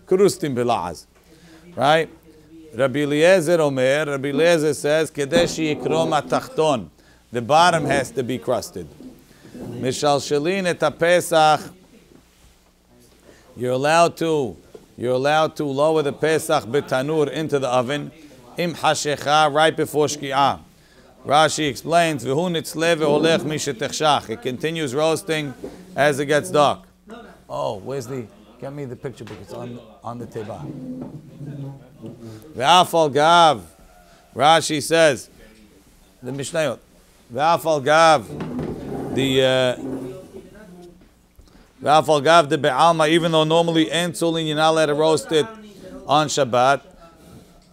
krustim bilaz. Right? Rabbi Eliezer says, Kedeshi yikrom atachton. The bottom has to be crusted. Mishalshelin et Pesach. You're allowed to lower the Pesach betanur into the oven. Im hashecha, right before shki'ah. Rashi explains, V'hu nitzle ve'olech mi shetechshach. It continues roasting as it gets dark. Oh, get me the picture book. It's on the teba. Ve'afal gav. Rashi says, the Mishnayot. Ve'afal gav. Ve'afal gav de be'alma, even though normally ensulin, you're not allowed to roast it on Shabbat.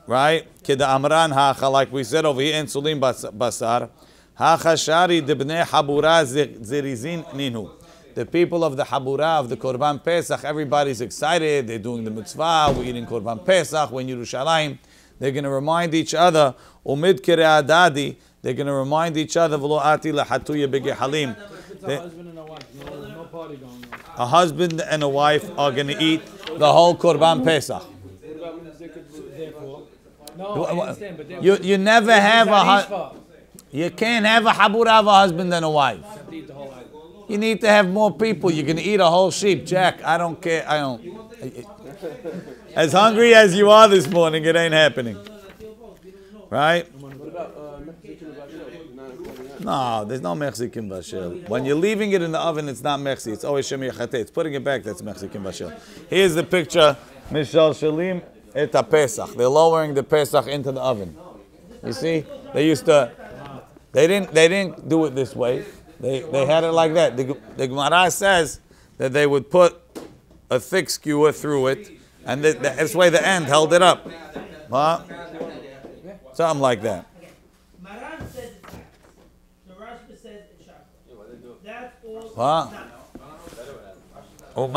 Right? Keda amran hacha, like we said over here, ensulin basar. Hacha shari de bnei habura zirizin ninu. The people of the Habura, of the Korban Pesach, everybody's excited. They're doing the mitzvah. We're eating Korban Pesach. We're in Yerushalayim. They're going to remind each other. Umid kirei adadi. They're going to remind each other. V'lo ati lahatuya begehalim. No party going on. A husband and a wife are going to eat the whole Korban Pesach. No, I understand, but you never have you can't have a Habura of a husband and a wife. You need to have more people. You're going to eat a whole sheep. Jack, I don't care. As hungry as you are this morning, it ain't happening. Right? No, there's no Mexican bashel. When you're leaving it in the oven, it's not Mexi. It's always Shemi Yachateh. It's putting it back, that's Mexican bashel. Here's the picture. Mishal Shalim et Pesach. They're lowering the Pesach into the oven. You see? They didn't do it this way. They had it like that. The Gemara says that they would put a thick skewer through it, and that's why the end held it up. Huh? Something like that. Huh? You're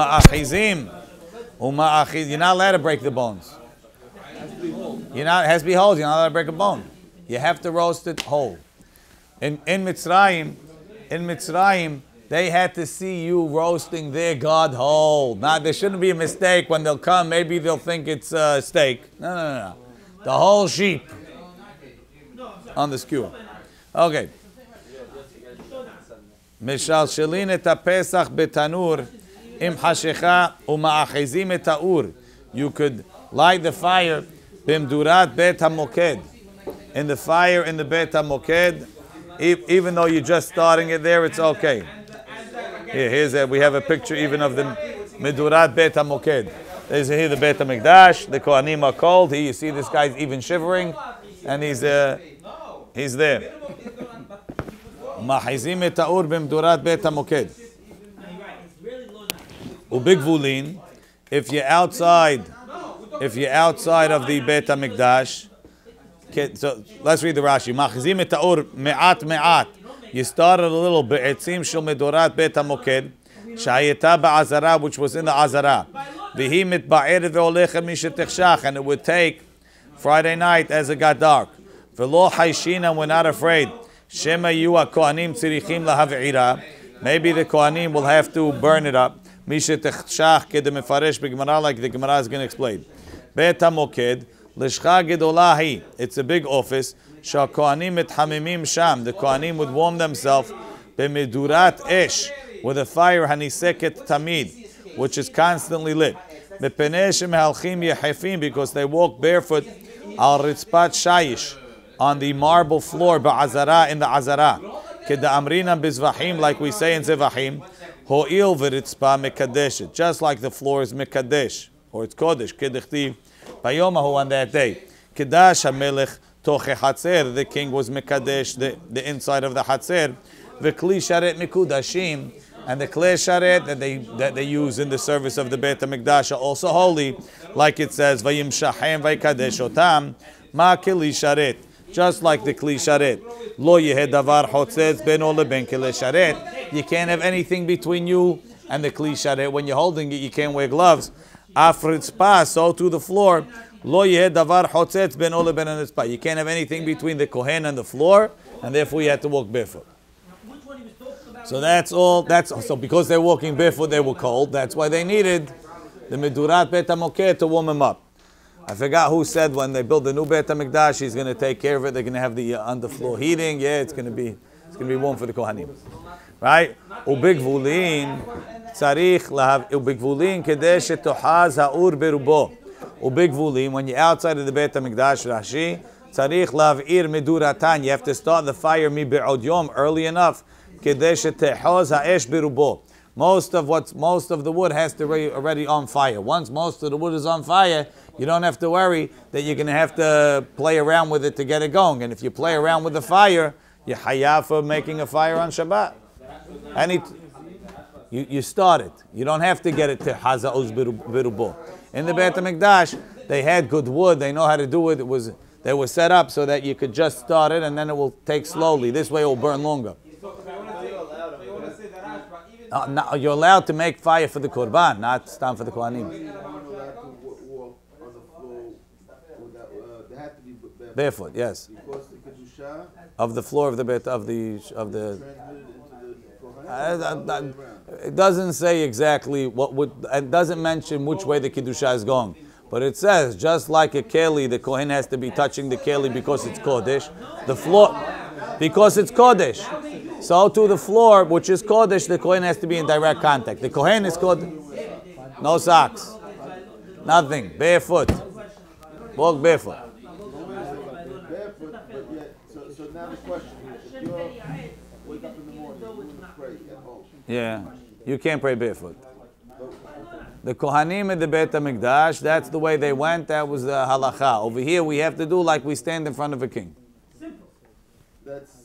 not allowed to break the bones. It has to be whole. You're not allowed to break a bone. You have to roast it whole. In Mitzrayim, they had to see you roasting their God whole. Now, there shouldn't be a mistake when they'll come. Maybe they'll think it's steak. No. The whole sheep on the skewer. Okay. Mishalshelin et Pesach betanur im hashecha uma'achizim et ha'ur. You could light the fire bimdurat bet hamoked. In the fire in the bet hamoked. Even though you're just starting it there, it's okay. We have a picture even of the Medurat Bet HaMoked. There's here the Bet HaMikdash. The Kohanim are cold. Here you see this guy's even shivering, and he's there. Mahizim et ha'ur b'Medurat Bet HaMoked. Ubigvulin. If you're outside of the Bet HaMikdash. So let's read the Rashi. Machzim et ha'ur me'at. You started a little bit. Etzim shel medorat bet hamoked shayeta ba'azara, which was in the azara. V'hi mitba'ered ve'olechet mishetechshach, and it would take Friday night as it got dark. V'lo hayshina, we're not afraid. Shema yu kohanim tzirichim lahav'ira. Maybe the kohanim will have to burn it up. Mishetechshach kede mefaresh b'gemara, like the Gemara is going to explain. Bet hamoked. Lishcha gedolahi. It's a big office. Shal kohanim et hamimim sham. The kohanim would warm themselves b'medurat esh, with a fire haniseket tamid, which is constantly lit. B'penei shemehalchim yehefim, because they walk barefoot al ritzpat shayish, on the marble floor ba'azara, in the azara. Keda amrina bizvahim, like we say in zevahim. Ho'il v'ritzpa mekadeshet, just like the floor is mekadesh, or it's kodesh. Kedechtiv. Bayomahu, on that day, Kedash HaMelech Toche Hatzer, the king was Mekadesh, the inside of the Hatzer, the Kli Sharet Mikudashim, and the Kli Sharet that they use in the service of the Beit HaMikdash are also holy, like it says, Vayim Shahem Vaykadesh Otam, Ma Kli Sharet, just like the Kli Sharet. Lo Yeh Davar Hotzetz Beno Leben Kli Sharet. You can't have anything between you and the Kli Sharet. When you're holding it, you can't wear gloves. Afritzpa, so to the floor. Lo yeh davar hotzetz ben ole ben anitzpa. You can't have anything between the kohen and the floor, and therefore you had to walk barefoot. So that's all. So because they're walking barefoot, they were cold. That's why they needed the Medurat Beit HaMokeh to warm him up. I forgot who said when they build the new Beit HaMikdash, he's going to take care of it. They're going to have the underfloor heating. Yeah, it's going to be warm for the Kohanim. Right? Ubigvulin tzarich lahav ubigvulin kedei shetohaz ha'ur berubo. Ubigvulin, when you're outside of the Beit HaMikdash, Rashi, tzarich lahavir meduratan. You have to start the fire mi be'od yom early enough. Kedei shetohaz ha'esh berubo. Most of the wood has to be already on fire. Once most of the wood is on fire, you don't have to worry that you're going to have to play around with it to get it going. And if you play around with the fire, you're hayav for making a fire on Shabbat. And you start it. You don't have to get it to haza'uz birubo. In the Beit HaMikdash, they had good wood. They know how to do it. They were set up so that you could just start it and then it will take slowly. This way it will burn longer. No, you're allowed to make fire for the Korban, not stand for the Kohanim. Barefoot, yes. Of the floor of the bit of the. It doesn't say exactly what would. It doesn't mention which way the Kiddusha is going, but it says just like a keli, the Kohen has to be touching the keli because it's Kodesh. The floor, because it's Kodesh. So to the floor, which is Kodesh, the Kohen has to be in direct contact. The Kohen is Kodesh. No socks. Nothing. Barefoot. Walk barefoot. So now the question is, if you wake up in the morning, you want to pray at home. Yeah. You can't pray barefoot. The Kohanim in the Beit HaMikdash, that's the way they went. That was the halacha. Over here, we have to do like we stand in front of a king. That's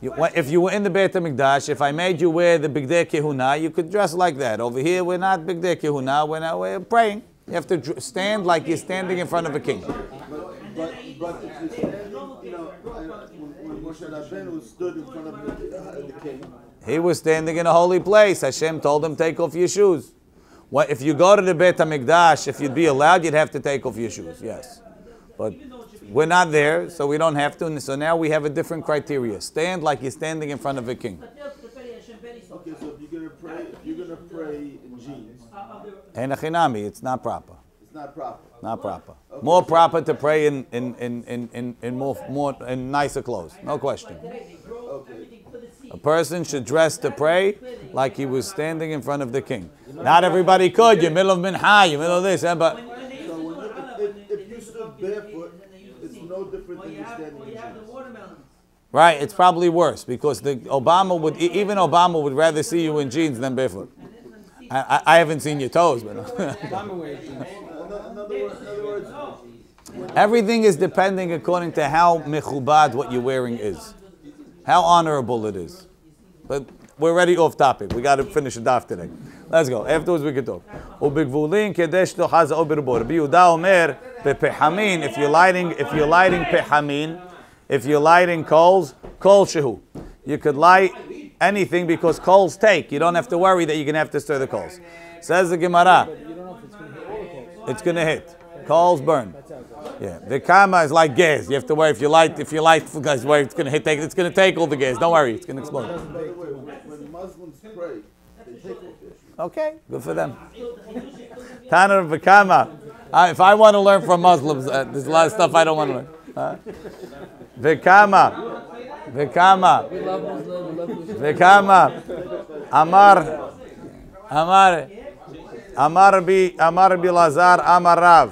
If you were in the Beit HaMikdash, if I made you wear the Bigdei Kehuna, you could dress like that. Over here, we're not Bigdei Kehuna, we're praying. You have to stand like you're standing in front of a king. But if you stand, when Moshe Rabbeinu stood in front of the king, he was standing in a holy place. Hashem told him, take off your shoes. If you go to the Beit HaMikdash, if you'd be allowed, you'd have to take off your shoes, yes. But we're not there, so we don't have to. So now we have a different criteria. Stand like you're standing in front of a king. okay, so if you're gonna pray in jeans, Henachinami, it's not proper. it's not proper. Not proper. More proper to pray in more in nicer clothes. No question. Okay. A person should dress to pray like he was standing in front of the king. Not everybody could. You're middle of mincha, you're middle of this, but. So if you stood barefoot, it's no different than you standing in jeans. Right, it's probably worse because even Obama would rather see you in jeans than barefoot. I haven't seen your toes, but In other words, everything is depending according to how mechubad what you're wearing is, how honorable it is. But we're already off topic. We got to finish the daf today. Let's go. Afterwards we can talk. Ubigvulin kedesh tochaza obirbor. Rabbi Yehuda omer bepehamin. If you're lighting pehamin, if you're lighting coals, kol shehu. You could light anything because coals take. You don't have to worry that you're going to have to stir the coals. Says the Gemara. It's going to hit. Coals burn. Yeah. The kama is like gas. You have to worry if you light, guys, worry it's going to hit. It's going to take all the gas. Don't worry. It's going to explode. when Muslims pray, they take off their shoes. Okay. Good for them. Tanner of Vakama. If I want to learn from Muslims, there's a lot of stuff I don't want to learn. Vakama. Amar Bilazar Amar Rav.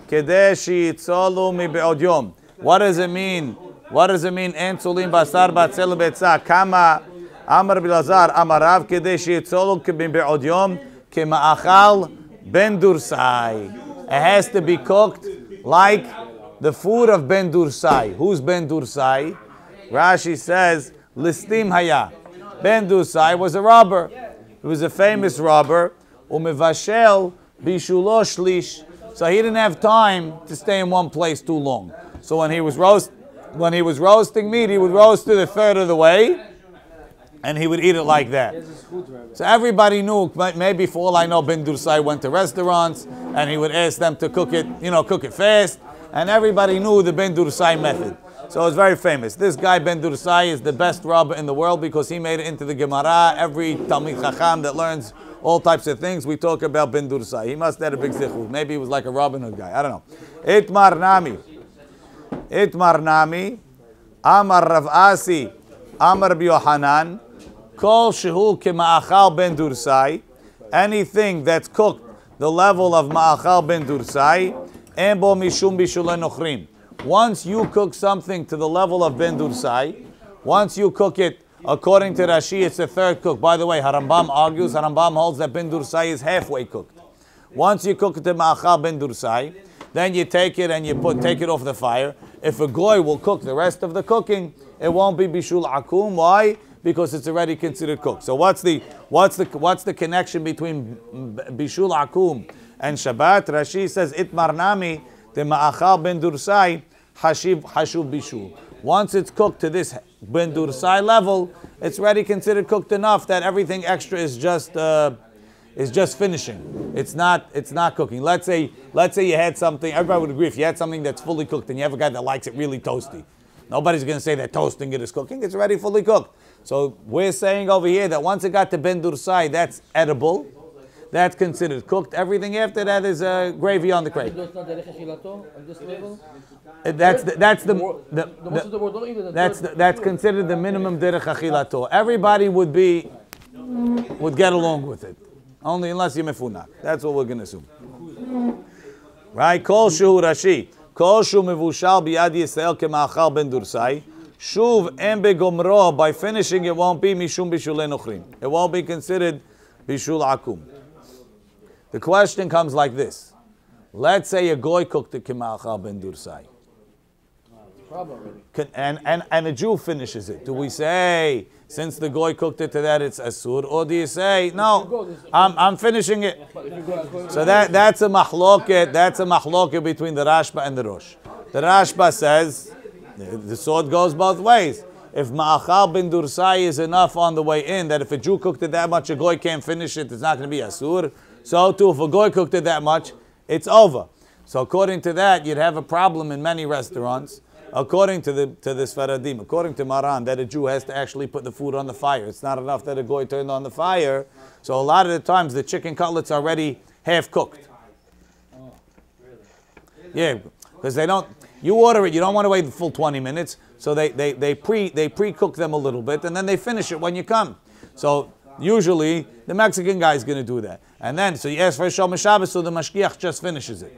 Kedeshi Tzolu mi be'od yom. What does it mean? What does it mean? En tzulim basar batzel be'etza. Kama Amar Bilazar Amar Rav. Kedeshi Tzolu mi be'od yom. Kema'achal ben dursai. It has to be cooked like the food of ben dursai. Who's ben dursai? Rashi says, Listim haya. Ben dursai was a robber. He was a famous robber. Umevashel bishulo shlish. So he didn't have time to stay in one place too long. So when he was roasting meat, he would roast it a third of the way, and he would eat it like that. So everybody knew. Maybe for all I know, Ben Dursai went to restaurants, and he would ask them to cook it fast, and everybody knew the Ben Dursai method. So it's very famous. This guy Ben Dursai is the best robber in the world because he made it into the Gemara. Every Talmid Chacham that learns all types of things. We talk about Ben Dursai. He must have had a big zichud. Maybe he was like a Robin Hood guy. I don't know. Itmar Nami, Amar Rav Asi, Amar Rabbi Yohanan, Kol Shehu Kema'achal Ben Dursai, anything that's cooked the level of Ma'achal Ben Dursai, Embo Mishum Bishul Nochrim. Once you cook something to the level of Ben Dursai, once you cook it, according to Rashi, it's the third cook. By the way, Harambam holds that Ben Dursai is halfway cooked. Once you cook it to Ma'achal Ben Dursai, then you take it and you take it off the fire. If a goy will cook the rest of the cooking, it won't be bishul akum. Why? Because it's already considered cooked. So what's the connection between bishul akum and Shabbat? Rashi says itmar nami the ma'achal ben dursai hashuv bishul. Once it's cooked to this ben dursai level, it's already considered cooked enough that everything extra is just finishing. It's not cooking. Let's say you had something. Everybody would agree if you had something that's fully cooked and you have a guy that likes it really toasty. Nobody's going to say that toasting it is cooking. It's already fully cooked. So we're saying over here that once it got to ben dursai, that's edible. That's considered cooked. Everything after that is gravy on the crate. That's considered the minimum derech achilato. Everybody would get along with it. Only unless you're mefunak. That's what we're going to assume. Right? Kol shu Rashi. Kol shu mevushal biyad Yisrael kema'achal ben dursai. Shuv em begomro. By finishing it won't be mishum bishul enochrim. It won't be considered bishul akum. The question comes like this. Let's say a goy cooked it kema'achal ben dursai. And a Jew finishes it. Do we say, since the goy cooked it to that, it's asur? Or do you say, no, I'm finishing it? So that's a mahloket. That's a mahloket between the Rashba and the Rosh. The Rashba says, the sword goes both ways. If ma'achal ben dursai is enough on the way in, that if a Jew cooked it that much, a goy can't finish it, it's not going to be asur. So too, if a goy cooked it that much, it's over. So according to that, you'd have a problem in many restaurants. According to the Sfaradim, according to Maran, that a Jew has to actually put the food on the fire. It's not enough that a goy turned on the fire. So a lot of the times the chicken cutlets are already half cooked. Yeah, because you order it, you don't want to wait the full 20 minutes. So they pre-cook them a little bit and then they finish it when you come. So usually the Mexican guy is going to do that. And then, so you ask for a Shom Shabbos, so the Mashgiach just finishes it.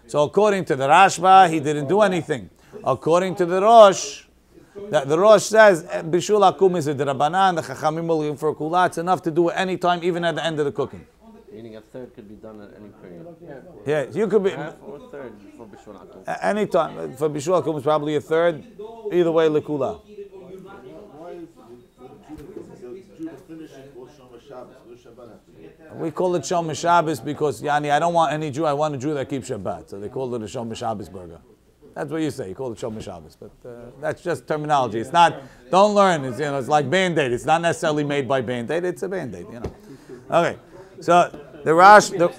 So according to the Rashba, he didn't do anything. According to the Rosh says bishul akum is a drabanan. The Chachamim will give for a kula. It's enough to do it any time, even at the end of the cooking. Meaning a third could be done at any period. Yeah, you could be half or a third for bishul akum. Any time for bishul akum is probably a third. Either way, lekula. Why is the Jew to finish it or Shom Shabbos? What does Shabbat have to do? We call it Shom Shabbos because I don't want any Jew. I want a Jew that keeps Shabbat. So they call it a Shom Shabbos burger. That's what you say. You call it Shom Shabbos, but that's just terminology. It's not. Don't learn. It's it's like Band-Aid. It's not necessarily made by Band-Aid. It's a Band-Aid. Okay. So the Rashba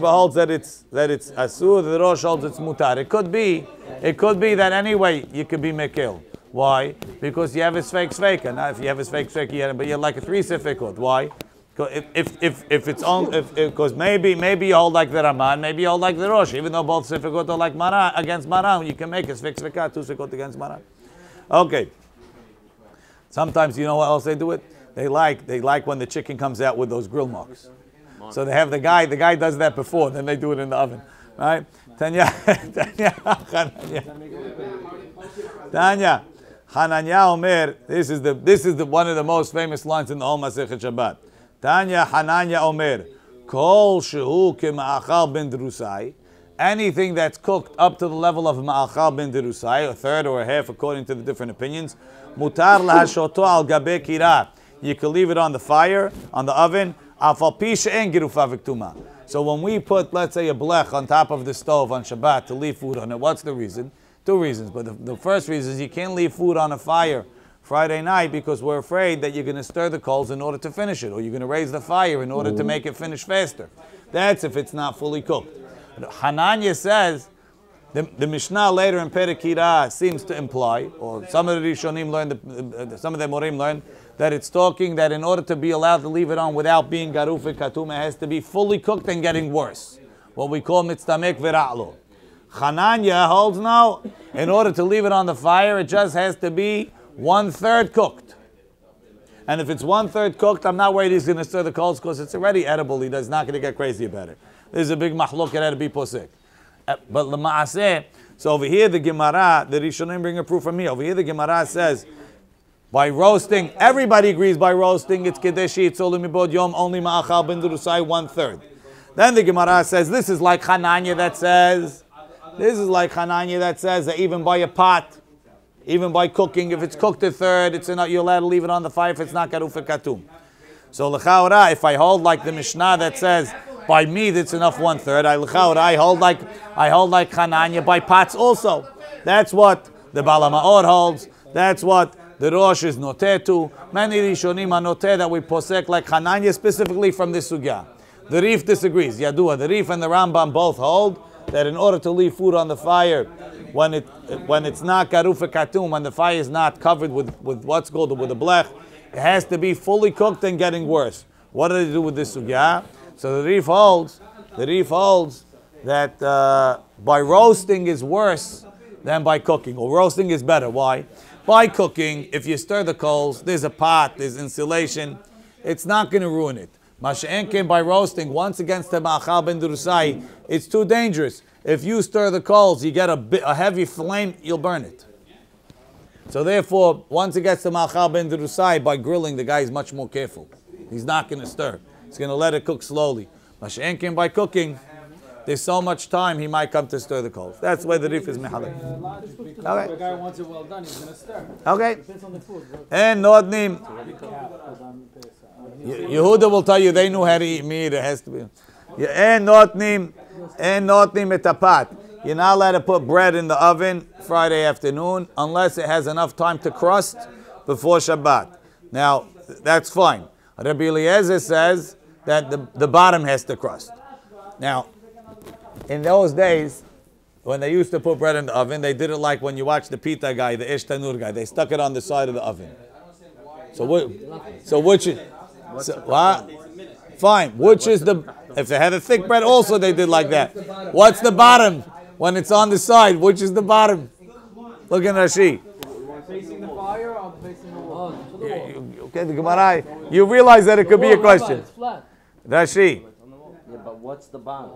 holds that it's asur. The Rosh holds it's mutar. It could be that anyway you could be mekil. Why? Because you have a sveik. And if you have a sveik, but you're like a 3 sefikot. Why? If it's on, because maybe you hold like the Raman, maybe you hold like the Rosh. Even though both sefikot are like Maran against Maran, you can make a sveka 2 sefikot against Maran. Okay. Sometimes you know what else they do it? They like when the chicken comes out with those grill marks. So they have the guy does that before, then they do it in the oven, right? Tanya, Hananya Omer. This is the one of the most famous lines in the whole Masechet Shabbat. Tanya Hananya Omer, Kol shehu k'ma'achal ben derusai. Anything that's cooked up to the level of ma'achal ben derusai, a third or a half, according to the different opinions, mutar lahashoto al gabe kira. You can leave it on the fire, on the oven. Afal pi she'en girufa v'ktuma. So when we put, let's say, a blech on top of the stove on Shabbat to leave food on it, what's the reason? 2 reasons. But the first reason is you can't leave food on a fire Friday night because we're afraid that you're going to stir the coals in order to finish it, or you're going to raise the fire in order to make it finish faster. That's if it's not fully cooked. But Hananya says The Mishnah later in Perikira seems to imply, or some of the Rishonim learned, some of the Morim learned, that it's talking that in order to be allowed to leave it on without being garuf katum, it has to be fully cooked and getting worse. What we call mitztamek v'ra'lo. Chananya holds no. In order to leave it on the fire, it just has to be 1/3 cooked. And if it's 1/3 cooked, I'm not worried he's going to stir the coals because it's already edible. He's not going to get crazy about it. There's a big mahluk at to be posek. But l'maaseh, so over here the Gemara, the Rishonim bring a proof from me. Over here the Gemara says, by roasting, everybody agrees by roasting, it's kedeshi, it's olimibod yom, only ma'achal ben durusai 1/3. Then the Gemara says, this is like Hananya that says that even by a pot, even by cooking, if it's cooked 1/3, it's not, you're allowed to leave it on the fire if it's not garuf katum. So l'chaora, if I hold like the Mishnah that says, by meat it's enough 1/3, I hold like Hananya by pots also. That's what the Bala Ma'or holds. That's what the Rosh is noteh to. Many Rishonim are noteh that we posek like Hananya specifically from this sugya. The Rif disagrees. Yadua, the Rif and the Rambam both hold that in order to leave food on the fire, when it's not garuf katum, when the fire is not covered with what's called with a blech, it has to be fully cooked and getting worse. What do they do with this sugya? So the Rif holds that by roasting is worse than by cooking, or roasting is better. Why? By cooking, if you stir the coals, there's a pot, there's insulation, it's not going to ruin it. Masha'en came by roasting, once against the ma'achal ben durusai, it's too dangerous. If you stir the coals, you get a heavy flame, you'll burn it. So therefore, once it gets to ma'achal ben durusai, by grilling, the guy is much more careful. He's not going to stir. He's going to let it cook slowly. Masha'en came by cooking, there's so much time he might come to stir the coals. That's the way the Rif is mehalek. If the guy wants it well done, he's going to stir. Okay. Depends on the food. And Nodnim. Yehuda will tell you they knew how to eat meat. It has to be. And Notnim etapat. You're not allowed to put bread in the oven Friday afternoon unless it has enough time to crust before Shabbat. Now, that's fine. Rabbi Eliezer says that the bottom has to crust. Now, in those days, when they used to put bread in the oven, they did it like when you watch the pita guy, the ish tanur guy. They stuck it on the side of the oven. Fine. Which is if they had a thick bread, also they did like that. What's the bottom? When it's on the side, which is the bottom? Look at Rashi. Facing the fire or facing the wall? Okay, the Gemara. You realize that it could be a question. It's flat. Rashi. Yeah, but what's the bottom?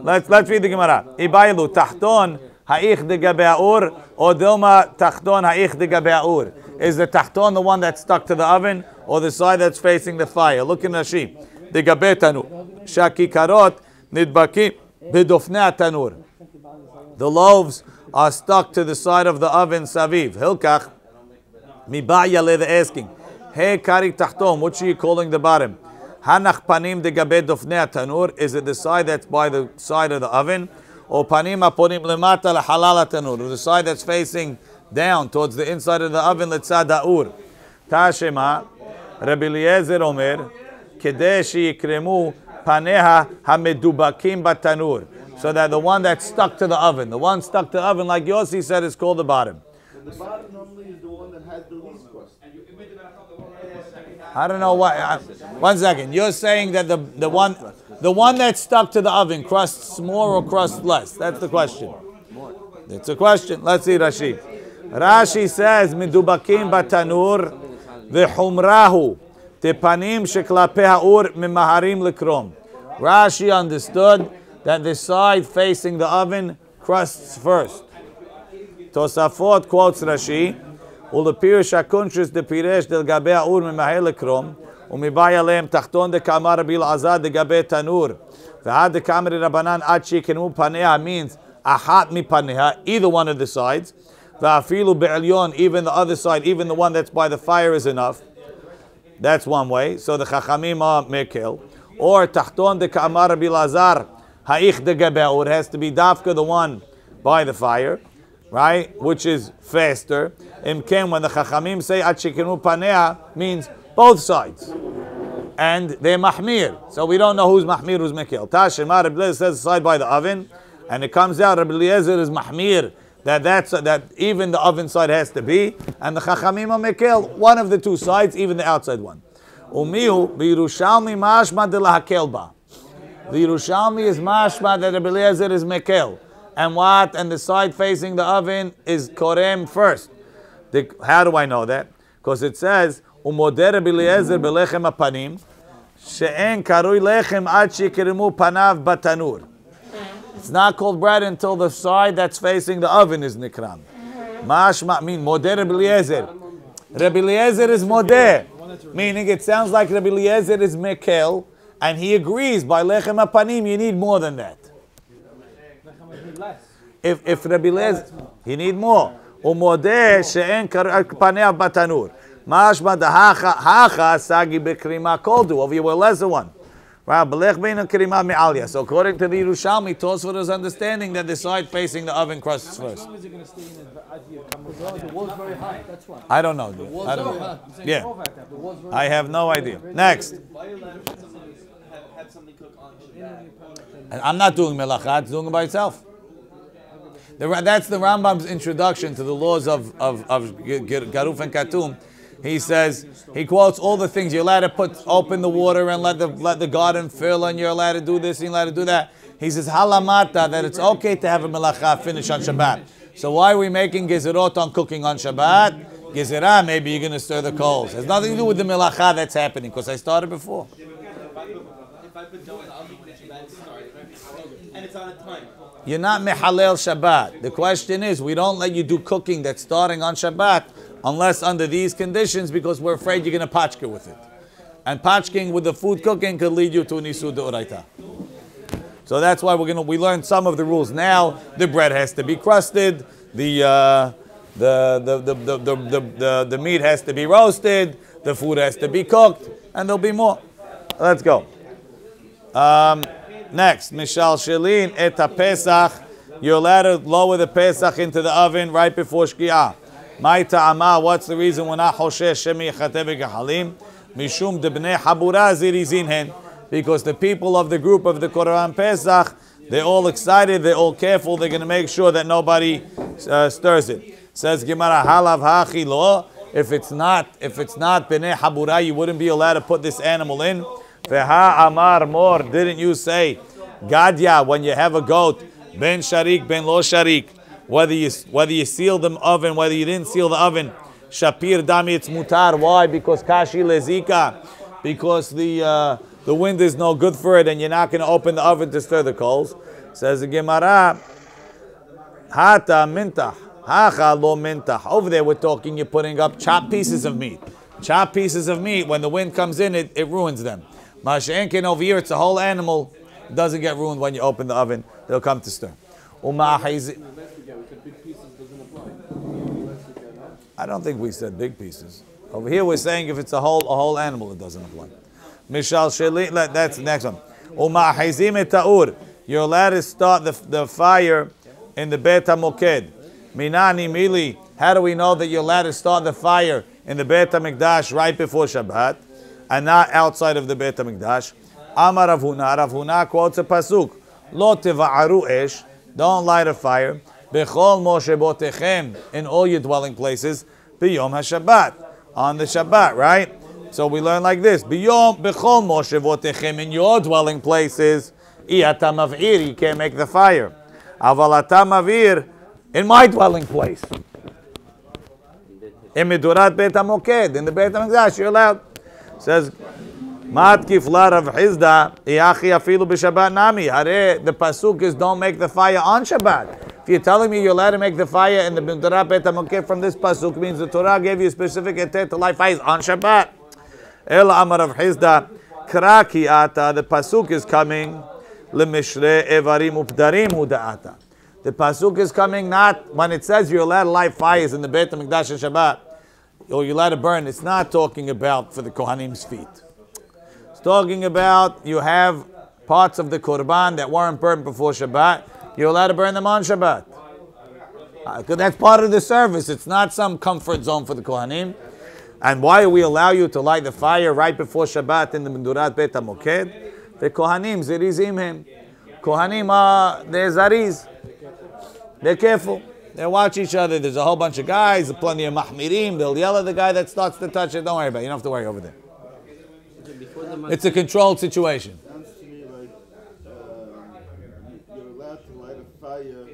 Let's read the Gemara. Ibaylu tahton ha'ich de gabe'ur or dilma tahton ha'ich de gabe'ur. Is the tahton the one that's stuck to the oven or the side that's facing the fire? Look in Rashi. The gabe tanur. Shakikarot nidbaki bidofnei tanur. The loaves are stuck to the side of the oven saviv. Hilkach miba'ya they're asking. Hey kari tahton, what are you calling the bottom? Hanach panim de gabe dofnei tanur. Is it the side that's by the side of the oven? Or panim aponim lemata lahalal tanur? Or the side that's facing down towards the inside of the oven, letzad ha'ur. Tashema, Rabbi Eliezer Omer, kedei sheyikremu paneha hamedubakim batanur. So that the one that's stuck to the oven, the one stuck to the oven, like Yossi said, is called the bottom. The bottom normally is the one that has the least crust. I don't know what. 1 second. You're saying that the one that's stuck to the oven crusts more or crusts less? That's the question. It's a question. Let's see Rashi. Rashi says, "Midubakim batanur v'chumrahu tepanim sheklape ha'ur mimaharim lekrom." Rashi understood that the side facing the oven crusts first. Tosafot quotes Rashi, "Ulapir shakunshus de piresh del gabe ha'ur mimahar lekrom umibaya lehem tachton de kamar bil azad de gabe tanur v'had de kamar rabanan ad shekenu paneha" means ahat mi paneha, either one of the sides. Va'afilu be'elyon, even the other side, even the one that's by the fire is enough. That's one way. So the chachamim are mekel. Or tachton de ka'amar bilazar ha'ich de gabe'ur, has to be dafka, the one by the fire, right? Which is faster. Imken, when the chachamim say at shekenu panea, means both sides. And they're mahmir. So we don't know who's mahmir, who's mekel. Tashemar Rebbe says the side by the oven. And it comes out, Rabbi Eliezer is mahmir, that even the oven side has to be, and the Chachamim are mekel, one of the two sides, even the outside one. Umihu b'Yerushalmi mashma de lahakel ba. The Yerushalmi is mashma that Rabbi Eliezer is mekel, and what? And the side facing the oven is korem first. How do I know that? Because it says umoder Rabbi Eliezer belechem apanim she'en karui lechem ad shikrimu panav batanur. It's not called bread until the side that's facing the oven is nikram. Mashma mean moder Rabbi Eliezer. Rabbi Eliezer is moder, meaning it sounds like Rabbi Eliezer is mekel, and he agrees by lechem apanim you need more than that. If Rabbi Eliezer, he need more. Umodeh she'en panei batanur. Mashma hacha sagi bekrima koldu. Over here, we're lesser one. So according to the Yerushalmi, Tosfot is understanding that the side facing the oven crust is first. I don't know. Dude. I don't know. Yeah, I have no idea. Next. I'm not doing melacha, it's doing it by itself. That's the Rambam's introduction to the laws of Garuf and Katum. He says, he quotes all the things you're allowed to open the water and let the garden fill, and you're allowed to do this and you're allowed to do that. He says, halamata, that it's okay to have a melacha finish on Shabbat. So why are we making gezerot on cooking on Shabbat? Gezerah, maybe you're going to stir the coals. It has nothing to do with the melacha that's happening, because I started before. If I put dough in the oven when Shabbat starts, and it's on a timer. You're not mehalel Shabbat. The question is, we don't let you do cooking that's starting on Shabbat unless under these conditions, because we're afraid you're going to pachke with it. And pachking with the food cooking could lead you to an isur deoraita. So that's why we learn some of the rules now. The bread has to be crusted. The meat has to be roasted. The food has to be cooked, and there'll be more. Let's go. Next, Mishal Shelin et Pesach. You're allowed to lower the Pesach into the oven right before Shki'ah. My ta'ama, what's the reason we're not Hoshesh Shemi Yechatev Gehalim? Mishum debnei Habura zirizinhen. Because the people of the group of the Korban Pesach, they're all excited, they're all careful, they're going to make sure that nobody stirs it. Says Gemara, halav hachi lo. If it's not bnei Habura, you wouldn't be allowed to put this animal in. Veha amar mor, didn't you say, Gadya, when you have a goat, ben sharik, ben lo sharik, whether you seal the oven, whether you didn't seal the oven, shapir dami, it's mutar. Why? Because kashi lezika, because the wind is no good for it, and you're not going to open the oven to stir the coals. Says the Gemara, hata mintah, hacha lo mintah. Over there we're talking, you're putting up chopped pieces of meat. Chopped pieces of meat, when the wind comes in, it ruins them. Masha'enkin over here, it's a whole animal. It doesn't get ruined when you open the oven. They'll come to stir. I don't think we said big pieces. Over here we're saying if it's a whole animal, it doesn't apply. Mishal Sheli, that's the next one. You're allowed to start the fire in the Bet HaMoked. Minani Mili, how do we know that you're allowed to start the fire in the Bet HaMikdash right before Shabbat and not outside of the Bet HaMikdash? Amar Rav Huna quotes a pasuk. Lo teva'aru esh, don't light a fire. Bechol moshebotechem, in all your dwelling places. Biyom HaShabbat, on the Shabbat, right? So we learn like this: Biyom bechol moshevotechem, in your dwelling places. Iyata mav'ir, you can't make the fire. Aval ata mav'ir, in my dwelling place. In midurat Beit HaMoked, in the Beit HaMikdash, you're allowed. Says Matkif la Rav Hizda, Iachi afilu b'Shabbat nami. Hare, the pasuk is don't make the fire on Shabbat. If you're telling me you're allowed to make the fire in the midurat Beit HaMoked from this pasuk, means the Torah gave you a specific etet to light fires on Shabbat. El Amar Rav Hizda, Kraki ata, the pasuk is coming, Lemishre evarim updarim huda'ata. The pasuk is coming not, when it says you're allowed to light fires in the Beit HaMikdash and Shabbat, or you're allowed to burn, it's not talking about for the Kohanim's feet. It's talking about you have parts of the Korban that weren't burned before Shabbat, you're allowed to burn them on Shabbat. That's part of the service, it's not some comfort zone for the Kohanim. And why do we allow you to light the fire right before Shabbat in the Mendurat Beit HaMoked? The Kohanim zirizim him. Kohanim, they're zariz. They're careful. They watch each other. There's a whole bunch of guys, plenty of mahmirim. They'll yell at the guy that starts to touch it. Don't worry about it. You don't have to worry over there. It's a controlled situation. Sounds to me like you're allowed to light a fire.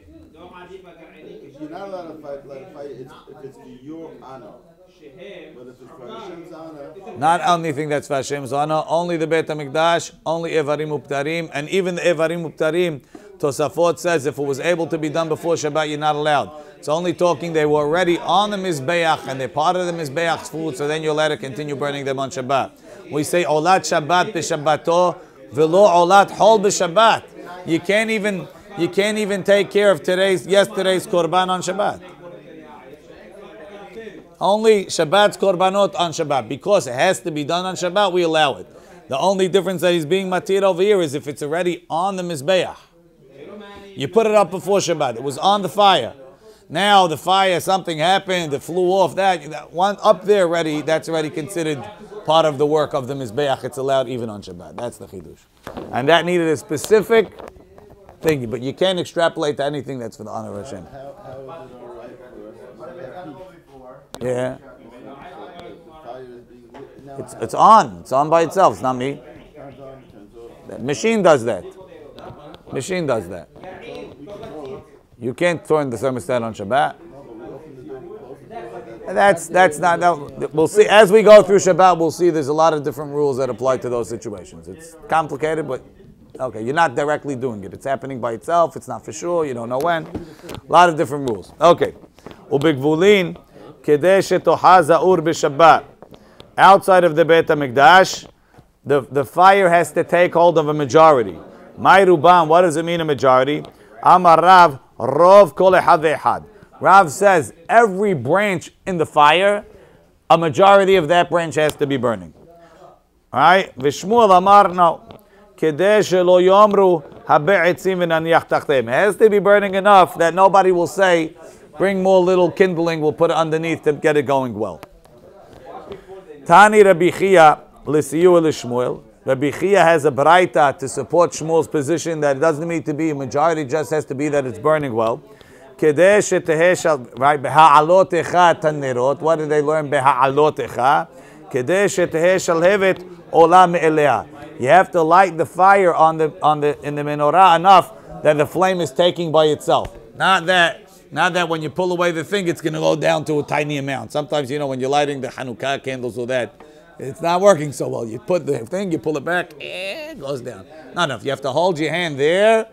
You're not allowed to light a fire if it's for your honor. But if it's for Hashem's honor. Not anything that's for Hashem's honor. Only the Beit HaMikdash, only Evarim Uptarim, and even the Evarim Uptarim, Tosafot says if it was able to be done before Shabbat, you're not allowed. It's only talking they were already on the Mizbeach and they're part of the Mizbeach's food, so then you're allowed to continue burning them on Shabbat. We say Olat Shabbat b'Shabbato v'lo Olat Hol b'Shabbat. You can't even take care of yesterday's korban on Shabbat. Only Shabbat's korbanot on Shabbat. Because it has to be done on Shabbat, we allow it. The only difference that he's being matir over here is if it's already on the Mizbeach. You put it up before Shabbat. It was on the fire. Now the fire, something happened, it flew off. That one up there already, that's already considered part of the work of the Mizbeach. It's allowed even on Shabbat. That's the chidush. And that needed a specific thing. But you can't extrapolate to anything that's for the honor of Hashem. How is it all right for us? Yeah. Fire is being lit. Now, It's on. It's on by itself. It's not me. turns on, turns off. The machine does that. Machine does that. You can't turn the thermostat on Shabbat. That's not. We'll see as we go through Shabbat. We'll see there's a lot of different rules that apply to those situations. It's complicated, but okay, you're not directly doing it. It's happening by itself. It's not for sure. You don't know when. A lot of different rules. Okay. Ubigvulin kedei shetohaza ur b'Shabbat. Outside of the Beit HaMikdash, the fire has to take hold of a majority. My Rubam, what does it mean a majority? Amar Rav, Rov kol echad ve'echad. Rav says every branch in the fire, a majority of that branch has to be burning. Alright? V'shmuel Amar, no. Kedei shelo yomru habe etzim v'naniach tachteim. It has to be burning enough that nobody will say, bring more little kindling, we'll put it underneath to get it going well. Tani Rabbi Chia l'siyu l'Shmuel. Rabbi Chia has a braita to support Shmuel's position that it doesn't need to be a majority, just has to be that it's burning well. Kedei sheteheh shal, right, beha'alotecha tannerot. What did they learn? Beha'alotecha. Kedei sheteheh shalhevet ola me'elea. You have to light the fire in the menorah enough that the flame is taking by itself. Not that when you pull away the thing, it's going to go down to a tiny amount. Sometimes, when you're lighting the Hanukkah candles or that, it's not working so well. You put the thing, you pull it back, it goes down. Not enough. You have to hold your hand there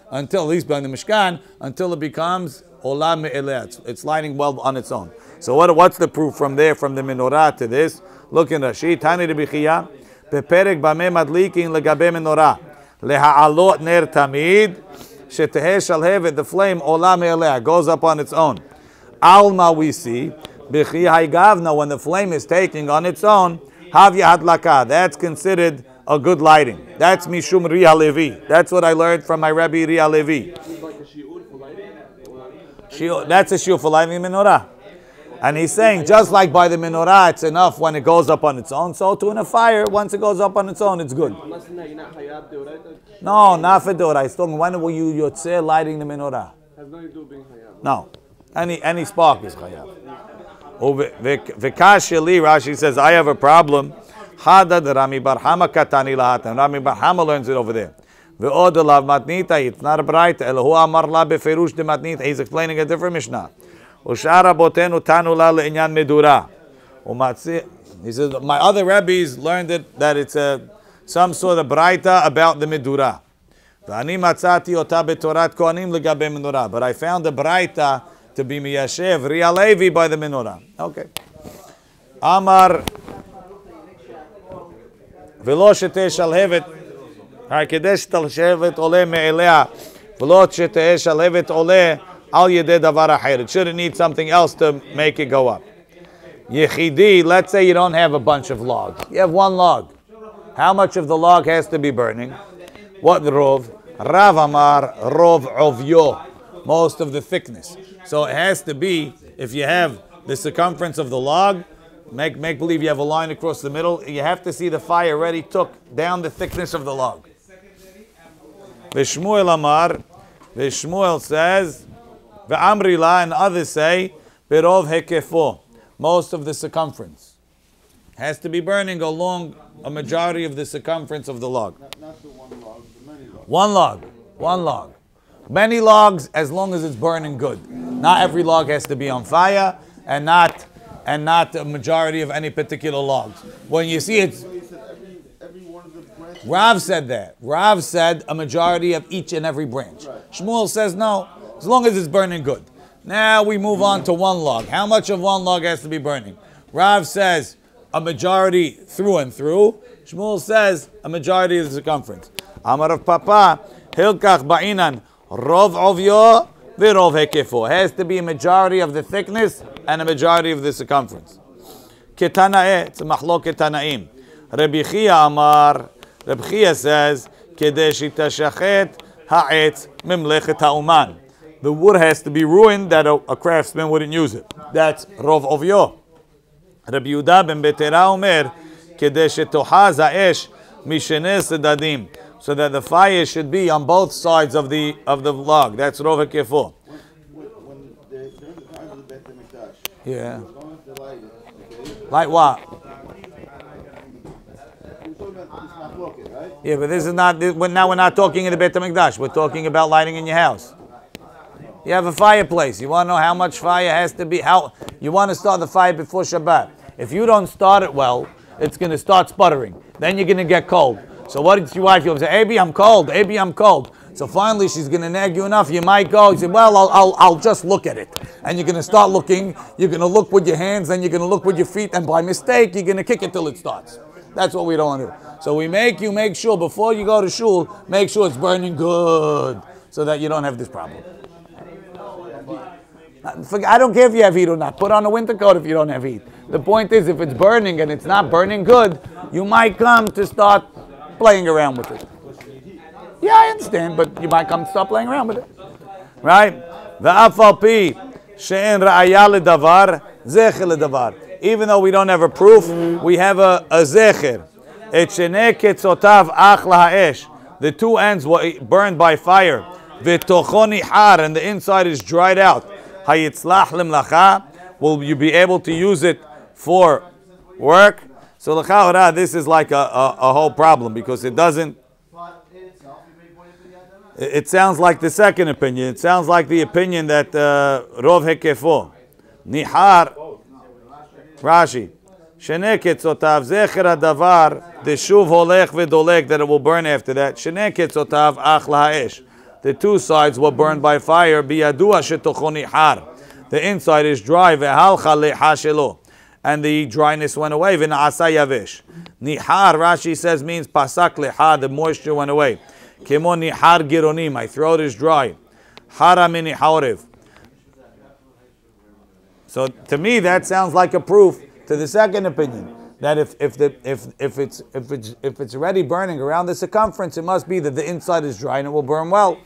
until, at least by the Mishkan, until it becomes olam me'eleh. It's lighting well on its own. So what's the proof from there, from the menorah to this? Look in Rashi. Tani Rabbi Chia, beperek bameh madlikin legabe menorah. Leha'alot ner tamid. Sheteheh shalhevet, the flame, olam me'eleh, goes up on its own. Alma we see, b'chi haygavna, when the flame is taking on its own, havya hadlaka, that's considered a good lighting. That's mishum Ria Levi. That's what I learned from my Rabbi Ria Levi. That's a shiur for lighting the menorah. And he's saying, just like by the menorah, it's enough when it goes up on its own, so too in a fire, once it goes up on its own, it's good. No, not for Torah. He's talking, when will you yotzeh lighting the menorah? No. Any spark is chayav. V'kash sheli, Rashi says, I have a problem. Hadad Rami Bar Hama katani lahatan. Rami Bar Hama learns it over there. Ve'od elav matnita, it's not a braita. Elahu amar la beferush de matnita. He's explaining a different Mishnah. Ushar rabotenu tanu la le'inyan medura. He says, my other rabbis learned that it's some sort of braita about the medura. V'ani matzati ota betorat kohanim legabe menorah. But I found the braita to be miyashev Ria Levi by the menorah. Okay. Amar v'lo sheteh shalhevet ha'kedesh shalhevet oleh me'elea v'lo sheteh shalhevet oleh al yedeh davar acher. It shouldn't need something else to make it go up. Yechidi, let's say you don't have a bunch of logs. You have one log. How much of the log has to be burning? What rov? Rav Amar rov ovyo. Most of the thickness. So it has to be, if you have the circumference of the log, make believe you have a line across the middle, you have to see the fire already took down the thickness of the log. V'Shmuel Amar, V'Shmuel says, V'Amri La, and others say, Berov Hekefo, most of the circumference. Has to be burning along a majority of the circumference of the log. Not the one log, the many logs. One log. Many logs as long as it's burning good. Not every log has to be on fire, and not a majority of any particular logs. When you see it's, So you said every one of the branches. Rav said that. Rav said a majority of each and every branch. Right. Shmuel says no, as long as it's burning good. Now we move on to one log. How much of one log has to be burning? Rav says a majority through and through. Shmuel says a majority of the circumference. Amar of Papa, Hilkach Ba'inan, Rov Ovyo, Virov Hekefo. Has to be a majority of the thickness and a majority of the circumference. Ketanae, it's a mahloket Tanaim. Rabbi Chia Amar, Rabbi Chia says, Kedesh itashachet ha'etz mimlechet ha'uman. The wood has to be ruined that a craftsman wouldn't use it. That's Rov Ovyo. Rabbi Yehuda ben Betera Omer, Kedesh etohaz ha'esh misheneh sedadim. So that the fire should be on both sides of the log. That's Rov Hekefo. When during the time of the Beit HaMikdash, Yeah. going to light it, okay? Like what? We're talking about this mahloket, right? Yeah, but this is not. Now we're not talking in the Beit HaMikdash. We're talking about lighting in your house. You have a fireplace. You want to know how much fire has to be. How you want to start the fire before Shabbat. If you don't start it well, it's going to start sputtering. Then you're going to get cold. So what did your wife do? Say, Abi, I'm cold. Abi, I'm cold. So finally, she's going to nag you enough. You might go. You say, well, I'll just look at it. And you're going to start looking. You're going to look with your hands. Then you're going to look with your feet. And by mistake, you're going to kick it till it starts. That's what we don't want to do. So we make sure before you go to shul, make sure it's burning good, so that you don't have this problem. I don't care if you have heat or not. Put on a winter coat if you don't have heat. The point is, if it's burning and it's not burning good, you might come to start playing around with it. Yeah, I understand, but you might come to start playing around with it. Right? Even though we don't have a proof, we have a zecher. The two ends were burned by fire. And the inside is dried out. Will you be able to use it for work? So this is like a whole problem, because it doesn't. It sounds like the second opinion. It sounds like the opinion that Rov Hekefo, Nihar, Rashi, Shene Ketzotav Zecher Hadavar, the Shuv Holech V'Dolek, that it will burn after that. Shene Ketzotav Ach Lahaesh. The two sides were burned by fire. Biyadua Shetocho Nihar. The inside is dry. Ve'halcha leha shelo. And the dryness went away. V'na'asa yavesh. Nihar, Rashi says, means pasak leha, the moisture went away. Kemo nihar gironim, my throat is dry. Hara mini haorev. So to me, that sounds like a proof to the second opinion, that if it's already burning around the circumference, it must be that the inside is dry and it will burn well.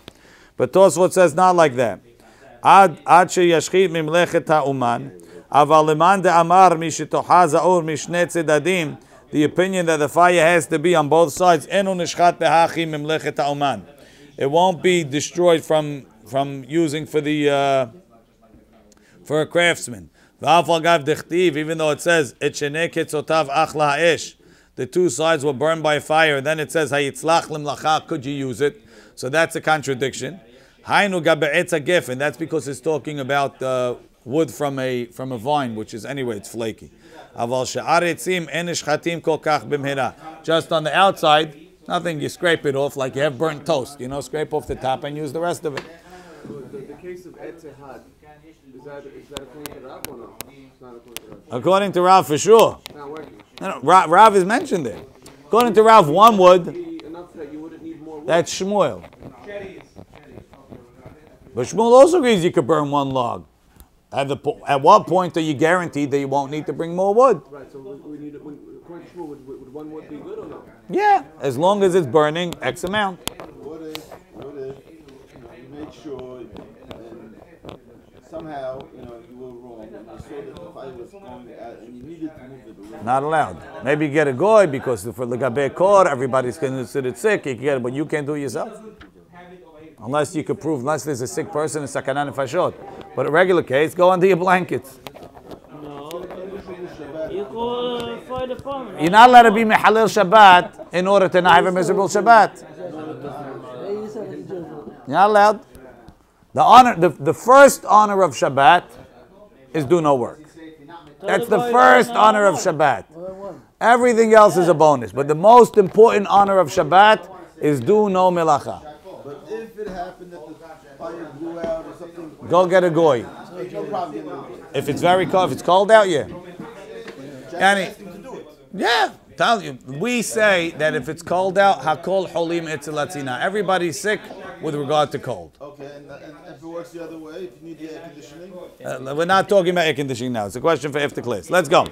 But Tosfot says not like that. Ad sheyashchit mimlechet ha'uman, aval leman de'amar mishitocha za'or mishne tzedadim. The opinion that the fire has to be on both sides. Enu nishchat behachi mimlechet ha'uman. It won't be destroyed from using for a craftsman. Even though it says the two sides were burned by fire, then it says could you use it? So that's a contradiction. And that's because it's talking about wood from a vine, which is anyway it's flaky. Just on the outside, nothing. You scrape it off like you have burnt toast. Scrape off the top and use the rest of it. The case of Etzehad, is that according to Rav or no? It's not according to Rav. According to Rav, for sure. It's not working. No, Rav is mentioned there. According to Rav, one wood, Enough that you wouldn't need more wood. that's Shmuel. But Shmuel also agrees you could burn one log. At what point are you guaranteed that you won't need to bring more wood? Right, so we need, according to Shmuel, would one wood be good or no? Yeah, as long as it's burning X amount. What if you made sure and somehow, you were wrong and you saw that the fire was going out and you needed to move it around? Not allowed. Maybe you get a goy because for the gabe kor, everybody's considered sick. You can get it, but you can't do it yourself. Unless you could prove, unless there's a sick person in Sakanan Nefashot. But a regular case, go under your blankets. You go for the phone. You're not allowed to be Mehalil Shabbat in order to not have a miserable Shabbat. You're not allowed. The honor, the first honor of Shabbat is do no work. That's the first honor of Shabbat. Everything else is a bonus. But the most important honor of Shabbat is do no melacha. But if it happened that the fire blew out or something, Go get a goy. no problem. If it's very cold, if it's cold out, yeah. Yani, To do it. yeah. Tell you, we say that if it's cold out, hakol holim etzelatzina. Everybody's sick with regard to cold. Okay, and if it works the other way, if you need the air conditioning, We're not talking about air conditioning now. It's a question for after class. Let's go.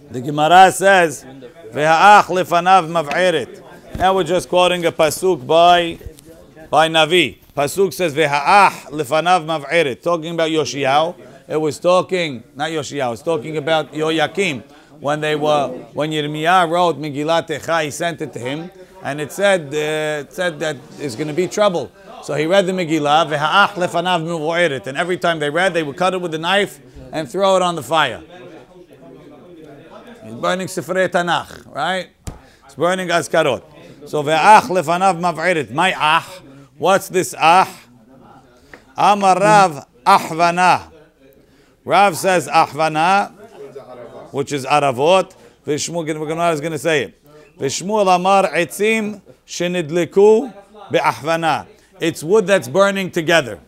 The Gemara says, "Ve'ha'ach lefanav mav'eret." Now we're just quoting a pasuk by Navi. Pasuk says, "Ve'ha'ach lefanav mav'eret," talking about Yoshiyahu. It was talking, not Yoshiyahu. It's talking about Yoyakim. When Yirmiyah wrote Megillat Echa, he sent it to him, and it said that there's going to be trouble. So he read the Megillah, Ve'ha'ach lefanav mav'eret, and every time they read, they would cut it with a knife and throw it on the fire. He's burning Sifrei Tanakh, right? It's burning Azkarot. So ve'ach lefanav mav'eret. My what's this Amar Rav ahvana. Rav says ahvana, which is aravot. V'Shmuel is going to say it. V'Shmuel amar etzim shenidliku be'ahvana. It's wood that's burning together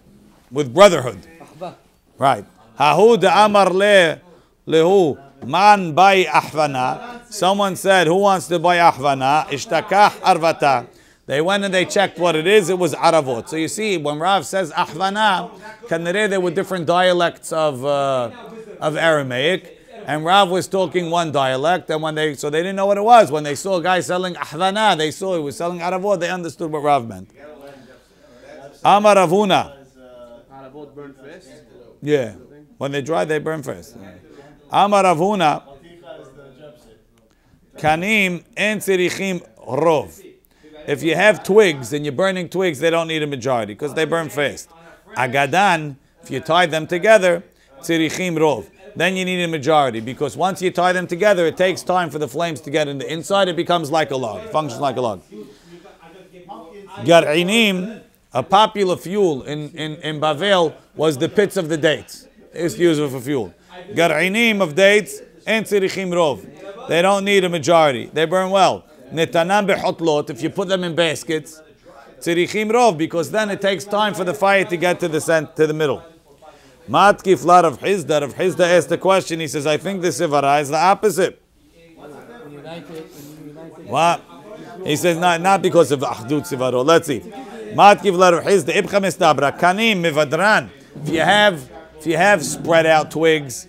with brotherhood. Right. Hahu de'amar lehu man bay ahvana. Someone said, who wants to buy ahvana? Ishtakach arvata. They went and they checked what it is. It was aravot. So you see, when Rav says ahvana, kanere there were different dialects of Aramaic, and Rav was talking one dialect. And they didn't know what it was. When they saw a guy selling ahvana, they saw he was selling aravot. They understood what Rav meant. Amar Ravuna. Aravot burn fast? Yeah, when they dry, they burn first. Amar Ravuna. Kanim en tzirichim rov. If you have twigs and you're burning twigs, they don't need a majority because they burn fast. Agadan, if you tie them together, tzirichim rov. Then you need a majority because once you tie them together, it takes time for the flames to get in the inside. It becomes like a log, functions like a log. Gar'inim, a popular fuel in Bavel was the pits of the dates. They used to use it for fuel. Gar'inim of dates and tzirichim rov. They don't need a majority. They burn well. Netanam behotlot, if you put them in baskets, tzirichim rov, because then it takes time for the fire to get to the middle. Matkif la Rav Hizda. Rav Hizda asked the question. He says, I think the Sivara is the opposite. What? He says, not because of Ahdut Sivaro. Let's see. Matkif la Rav Hizda. Ibcha mistabra. Kanim mivadran. If you have spread out twigs,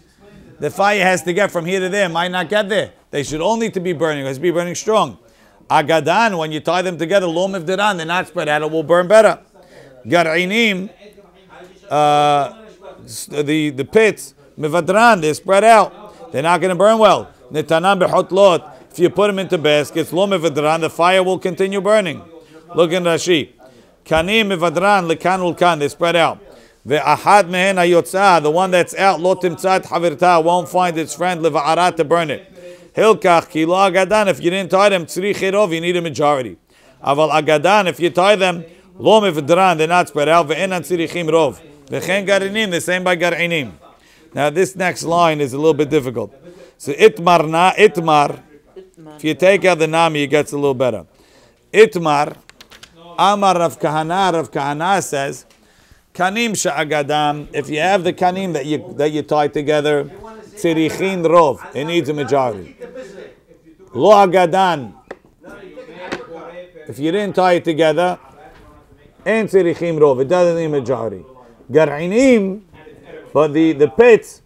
the fire has to get from here to there. Might not get there. They should only to be burning. It has to be burning strong. Agadan, when you tie them together, lo mivdiran, they're not spread out. It will burn better. Gar'inim, the pits, mivadran, they're spread out. They're not going to burn well. Netanam behotlot. If you put them into baskets, lo mivadran, the fire will continue burning. Look in Rashi. Kanim mivadran lekan ulkan. They spread out. Ve'ahad mehen hayotza, the one that's out, lo timtzat havirta, won't find its friend leva'arat to burn it. Hilkach kilo agadan, if you didn't tie them, tzrich erov, you need a majority. Aval agadan, if you tie them, lo mivadran, they're not spread out. Ve'enan tzrichim rov. Ve'chen garinim, the same by garinim. Now this next line is a little bit difficult. So itmar. If you take out the nami, it gets a little better. Itmar, Amar Rav Kahana says, Kanim sha'agadam, if you have the kanim that you tie together, tzirichin rov, it needs a majority. Lo agadan, if you didn't tie it together, and tzirichim rov, it doesn't need a majority. Gar'inim, but the pits,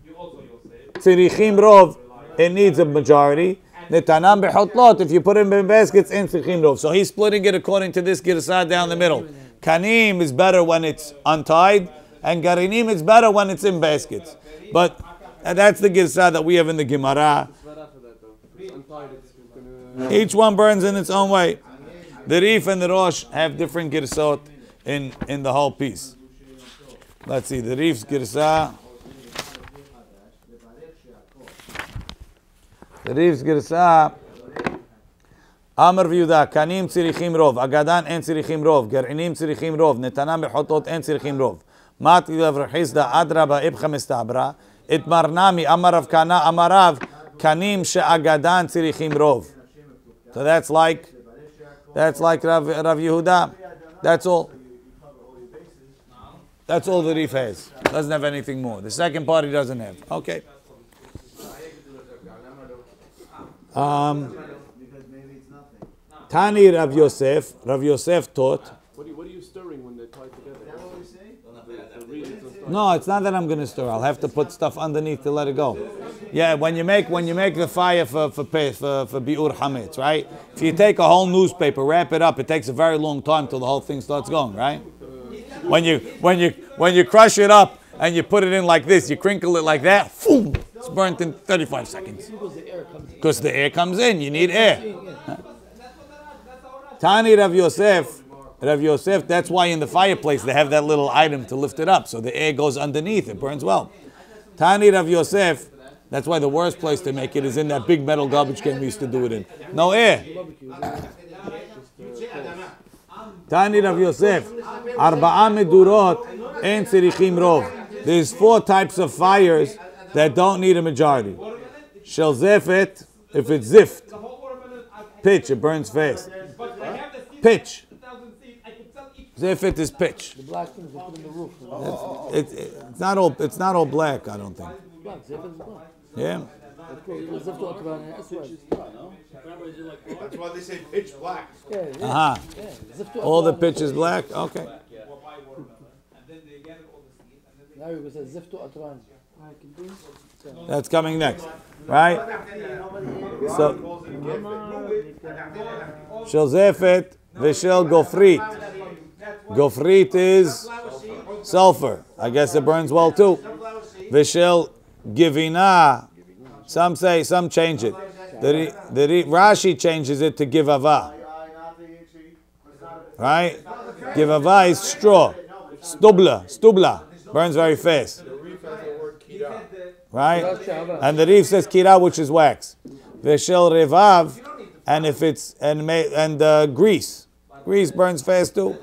tzirichim rov, it needs a majority. Netanam behotlot, if you put them in baskets, and tzirichim rov. So he's splitting it according to this girsah down the middle. Kanim is better when it's untied, and Garinim is better when it's in baskets. But that's the girsah that we have in the Gemara. Each one burns in its own way. The Rif and the Rosh have different girsot in the whole piece. Let's see, the Rif's girsa. The Rif's girsa. Amar v'Yehuda, Kanim tzirichim rov, Agadan en tzirichim rov, Ger'inim tzirichim rov, Netanam bechotot en tzirichim rov. Mat Rav Chisda adraba ibcha mistabra, Itmarnami Amar Rav Kana Amarav, Kanim she'Agadan tzirichim rov. So that's like Rav Yehuda. That's all. That's all the Rif has. Doesn't have anything more. The second part he doesn't have. Okay. Tani Rav Yosef. Rav Yosef taught. What are you stirring when they're tied together? No, it's not that I'm going to stir. I'll have to put stuff underneath to let it go. Yeah, when you make the fire for biur hametz, right? If you take a whole newspaper, wrap it up, it takes a very long time till the whole thing starts going, right? When you crush it up and you put it in like this, you crinkle it like that, boom, it's burnt in 35 seconds. Because the air comes in, you need air. Tani Rav Yosef, that's why in the fireplace they have that little item to lift it up, so the air goes underneath, it burns well. Tani Rav Yosef, that's why the worst place to make it is in that big metal garbage can we used to do it in. No air. Tani Rav Yosef, Arba'a medurot en tzirichim rov. There's 4 types of fires that don't need a majority. Shel zefet, if it's zift. Pitch, it burns fast. Pitch. Zefet is pitch. The black things they put in the roof. It's not all black, I don't think. Black, Zefet is black. Yeah. That's why they say pitch black. Uh-huh. All the pitch is black? Okay. Now you say Ziftu Atran. That's coming next. Right? So, Shel Zefet v'shel gofrit. Gofrit is sulfur. I guess it burns well too. V'shel givina. Some change it. The Rashi changes it to givava. Right? Givava is straw. Stubla. Burns very fast. Right? And the Rif says kira, which is wax. V'shel revav, and if it's grease. Grease burns fast too.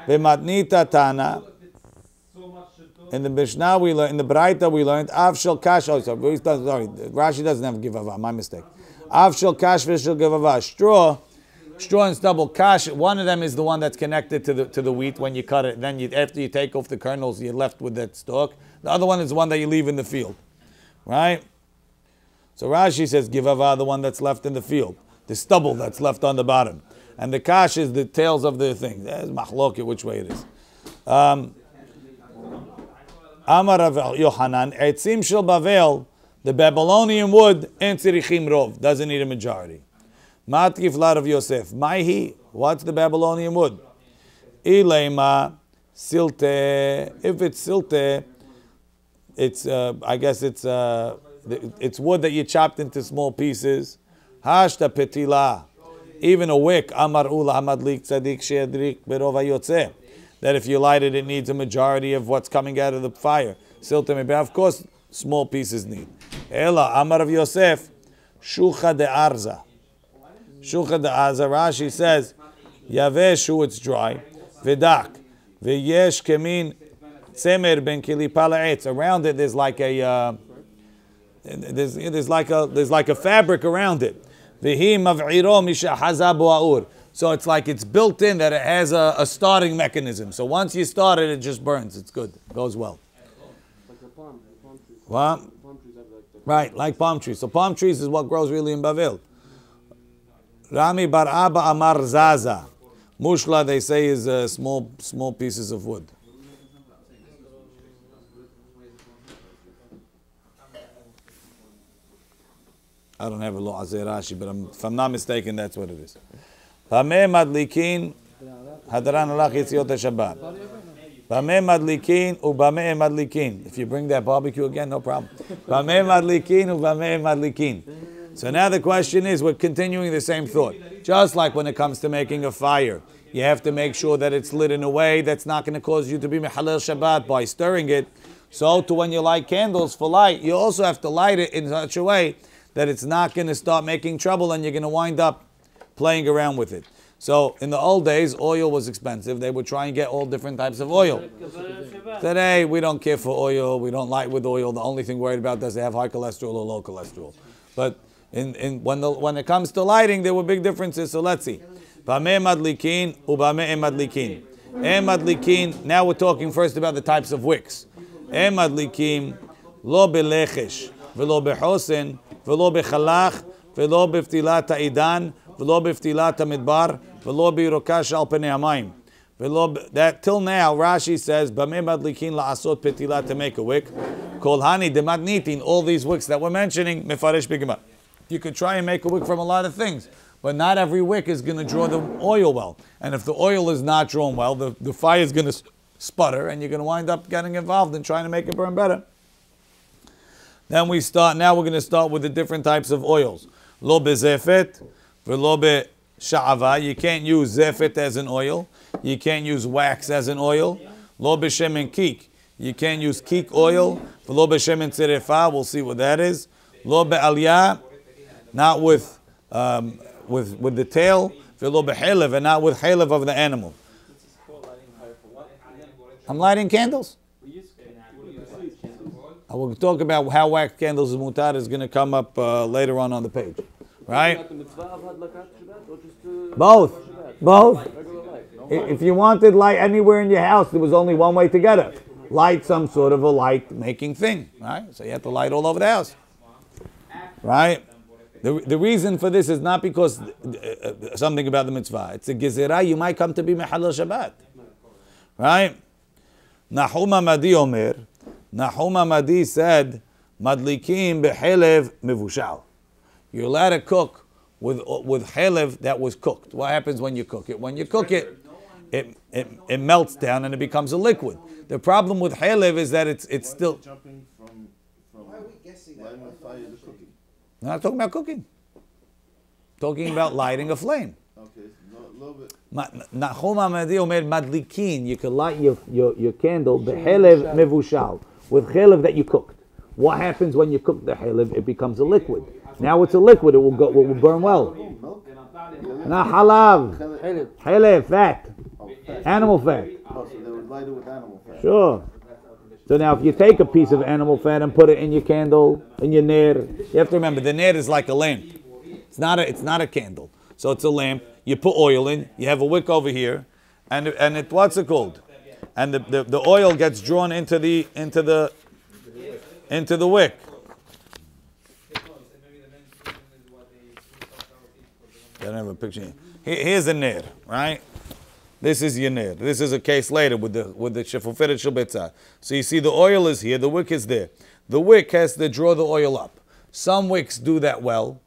V'matnita tana. In the Mishnah we learned, in the Braita we learned, Av shel kash. Oh, sorry, Rashi doesn't have givava. My mistake. Av shel kash v'shel givava. Straw and stubble. Kash. One of them is the one that's connected to the wheat when you cut it. Then after you take off the kernels, you're left with that stalk. The other one is the one that you leave in the field, right? So Rashi says givava, the one that's left in the field, the stubble that's left on the bottom, and the kash is the tails of the thing. There's machloket which way it is. Amar Rav Yohanan, etzim shel Bavel, the Babylonian wood, en tzirichim rov, doesn't need a majority. Matkif la Rav Yosef, maihi, what's the Babylonian wood? Ilema silte, if it's silte, it's I guess it's wood that you chopped into small pieces. Hashta petila, even a wick. Amar ula hamadlik tzadik she'adrik berova yotze. That if you light it, it needs a majority of what's coming out of the fire. Silta, of course, small pieces need. Ela Amar of Yosef, shucha de arza. Shucha de arza. Rashi says, yaveshu, it's dry. Vidak, v'yesh kemin tzemer ben kilipa la'etz. Around it, there's like a there's like a fabric around it. V'hi mav'iro misha haza bo'aur. So it's like it's built in that it has a starting mechanism. So once you start it, it just burns. It's good. It goes well. Like the palm trees. What? Palm trees have like the Right, like palm trees. So palm trees is what grows really in Bavel. Rami bar Abba Amar Zaza. Mushla, they say, is small pieces of wood. I don't have a lo azeh Rashi, but if I'm not mistaken, that's what it is. Bameh madlikin, hadaran alach yitziot Shabbat. Bameh madlikin ubameh madlikin. If you bring that barbecue again, no problem. Bameh madlikin ubameh madlikin. So now the question is, we're continuing the same thought. Just like when it comes to making a fire, you have to make sure that it's lit in a way that's not going to cause you to be Mehalel Shabbat by stirring it. So to when you light candles for light, you also have to light it in such a way that it's not going to start making trouble and you're going to wind up playing around with it. So in the old days, oil was expensive. They would try and get all different types of oil. Today, we don't care for oil. We don't light with oil. The only thing worried about does it have high cholesterol or low cholesterol. But when it comes to lighting, there were big differences. So let's see. Bameh madlikin ubameh madlikin. Madlikin. Now we're talking first about the types of wicks. Madlikin lo belechesh velo behosen velo bechalach velo beftilat haidan velo beftilat hamidbar velo birokash al penei hamayim. That till now, Rashi says, "Bameh madlikin laasot petilat," to make a wick. Kol hani demadnitin. All these wicks that we're mentioning, mefaresh b'gemara. You could try and make a wick from a lot of things, but not every wick is going to draw the oil well. And if the oil is not drawn well, the fire is going to sputter, and you're going to wind up getting involved in trying to make it burn better. Then we start. Now we're going to start with the different types of oils. Lo bezefet, velo be'sha'ava. You can't use zefet as an oil. You can't use wax as an oil. Lo b'shemen kik. You can't use kik oil. Velo b'shemen tzerefa. We'll see what that is. Lo be'aliyah. Not with the tail. Velo b'chelev, and not with chelev of the animal. I'm lighting candles. I will talk about how wax candles is mutar is going to come up later on the page. Right? Both. If you wanted light anywhere in your house, there was only one way to get it. Light some sort of a light-making thing. Right? So you have to light all over the house. Right? The reason for this is not because something about the mitzvah. It's a gezerah. You might come to be Mehalel Shabbat. Right? Nahum Amadi Omer. Nahum Amadi said, Madlikim behelev mevushal. You're allowed to cook with chelev that was cooked. What happens when you cook it? When you cook it, it melts down and it becomes a liquid. The problem with chelev is that it's still... Jumping from lighting a fire to cooking. I'm not talking about cooking. Talking about lighting a flame. Okay, a little bit. Nahum Amadi Omer Madlikin. You can light your candle behelev mevushal, with chelev that you cooked. What happens when you cook the chelev? It becomes a liquid. Now it's a liquid. It will burn well. Not halav. Chelev, fat. Animal fat. Oh, so they would light it with animal fat. Sure. So now if you take a piece of animal fat and put it in your candle, in your ner, you have to remember the ner is like a lamp. It's not a candle. So it's a lamp. You put oil in. You have a wick over here, and it what's it called? And the oil gets drawn into the wick. I don't have a picture. Here's a ner, right? This is your ner. This is a case later with the shefuferet shel betzah. So you see the oil is here, the wick is there. The wick has to draw the oil up. Some wicks do that well,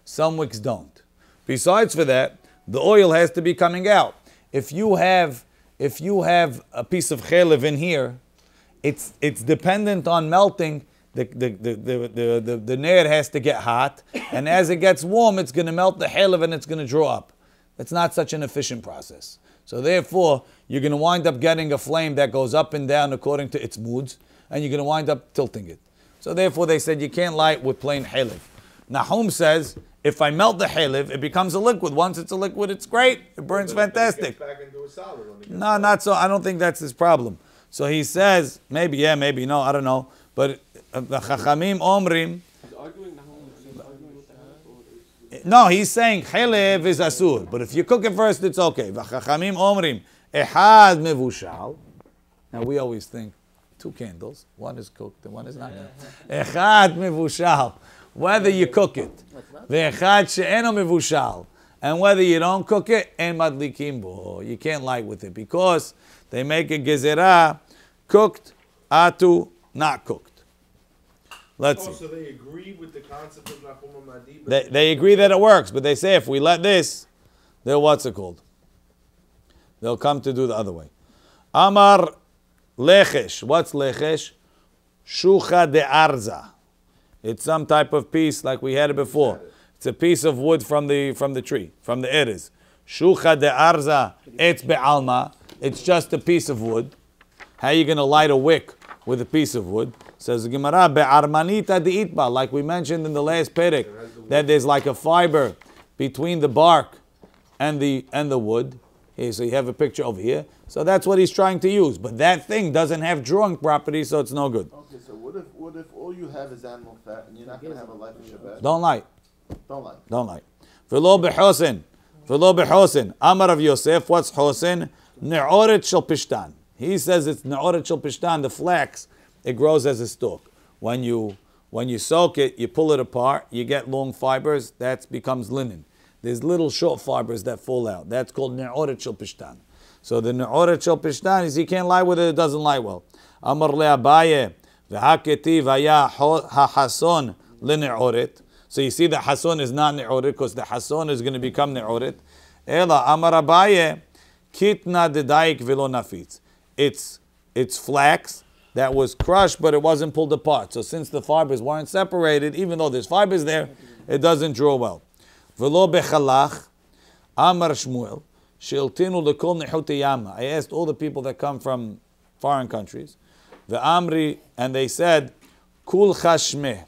some wicks don't. Besides for that, the oil has to be coming out. If you have a piece of chelev in here, it's dependent on melting. The ner has to get hot, and as it gets warm, it's going to melt the chelev and it's going to draw up. It's not such an efficient process. So therefore, you're going to wind up getting a flame that goes up and down according to its moods, and you're going to wind up tilting it. So therefore, they said you can't light with plain chelev. Nahum says, if I melt the chelev, it becomes a liquid. Once it's a liquid, it's great. It burns fantastic. No, not so. I don't think that's his problem. So he says, maybe yeah, maybe no, I don't know. But the Chachamim Omrim. No, he's saying chelev is asur, but if you cook it first, it's okay. V'chachamim omrim ehad mevushal. Now we always think 2 candles, one is cooked and one is not. Ehad mevushal, whether you cook it, ve'echad she'eno mevushal, and whether you don't cook it, en madlikim bo. You can't light with it because they make a gezerah, cooked, atu, not cooked. Let's see. So they agree with the concept of Nahum Amadi. They agree that it works, but they say if we let this, they'll what's it called? They'll come to do the other way. Amar lechesh. What's lechesh? Shucha de arza. It's some type of piece like we had it before. It's a piece of wood from the tree, from the eres. Shucha de arza etz be'alma. It's just a piece of wood. How are you going to light a wick with a piece of wood? Says the Gemara, be'armanita de'itba, like we mentioned in the last perek, that there's like a fiber between the bark and the wood. Here, so you have a picture over here. So that's what he's trying to use. But that thing doesn't have drawing properties, so it's no good. Okay, so what if all you have is animal fat and you're not going to have a life of Shabbat? Don't light. Don't lie. Don't light. V'lo b'chosin. V'lo b'chosin. Amar of Yosef, what's chosin? Ne'oret shel pishtan. He says it's ne'oret shel pishtan, the flax, it grows as a stalk. When you soak it, you pull it apart, you get long fibers, that becomes linen. There's little short fibers that fall out. That's called ne'oret shel pishtan. So the ne'oret shel pishtan is you can't lie with it, it doesn't lie well. Amar le'abaye, v'haketiv haya ha'hason le'ne'oret. So you see the hason is not ne'oret because the hason is going to become ne'oret. Ela amar abaye, kitna dedaik velo nafitz. It's flax that was crushed, but it wasn't pulled apart. So since the fibers weren't separated, even though there's fibers there, it doesn't draw well. Velo bechalach, amar Shmuel, shiltinu lekol nechute yama. I asked all the people that come from foreign countries, the amri, and they said, kulcha shmeh.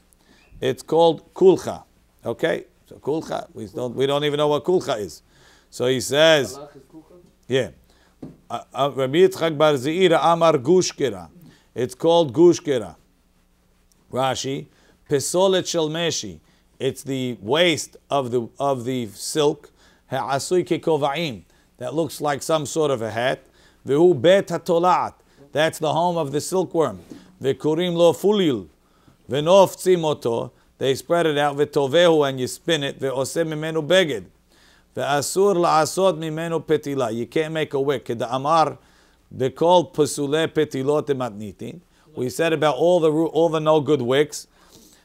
It's called kulcha. Okay, so kulcha. We don't even know what kulcha is. So he says, yeah. Rabbi Yitzchak bar Zeira amar gushkera. It's called gushkera. Rashi, pesolet shel meshi. It's the waste of the silk. Ha'asui kekova'im. That looks like some sort of a hat. Vehu bet hatolaat. That's the home of the silkworm. Vekurim lo fulil. V'nof tzimoto. They spread it out. V'tovehu, and you spin it. Ve'oseh mimenu beged. Ve'asur la'asot mimenu petila. You can't make a wick. The amar, they called pesule petilot matnitin. We said about all the no good wicks.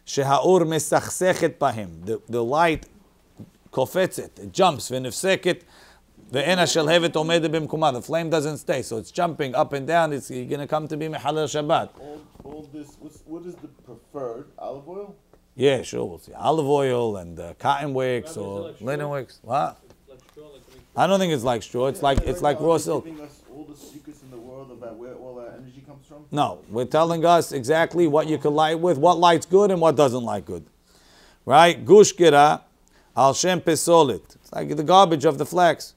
Shehaur mesachsechet bahim. The light kofetzet. It jumps. V'nefseket. Ve'ena shel hevet omedet b'mkumah. The flame doesn't stay, so it's jumping up and down. You're going to come to be mechalel Shabbat. All this. What is the preferred olive oil? Yeah, sure. We'll see olive oil and cotton wicks or linen wicks. What? I don't think it's like straw. It's like raw silk. Giving us all the secrets in the world about where all that energy comes from. No, we're telling us exactly what you can light with, what light's good and what doesn't light good. Right? Gushkira al shem pesolit. It's like the garbage of the flax.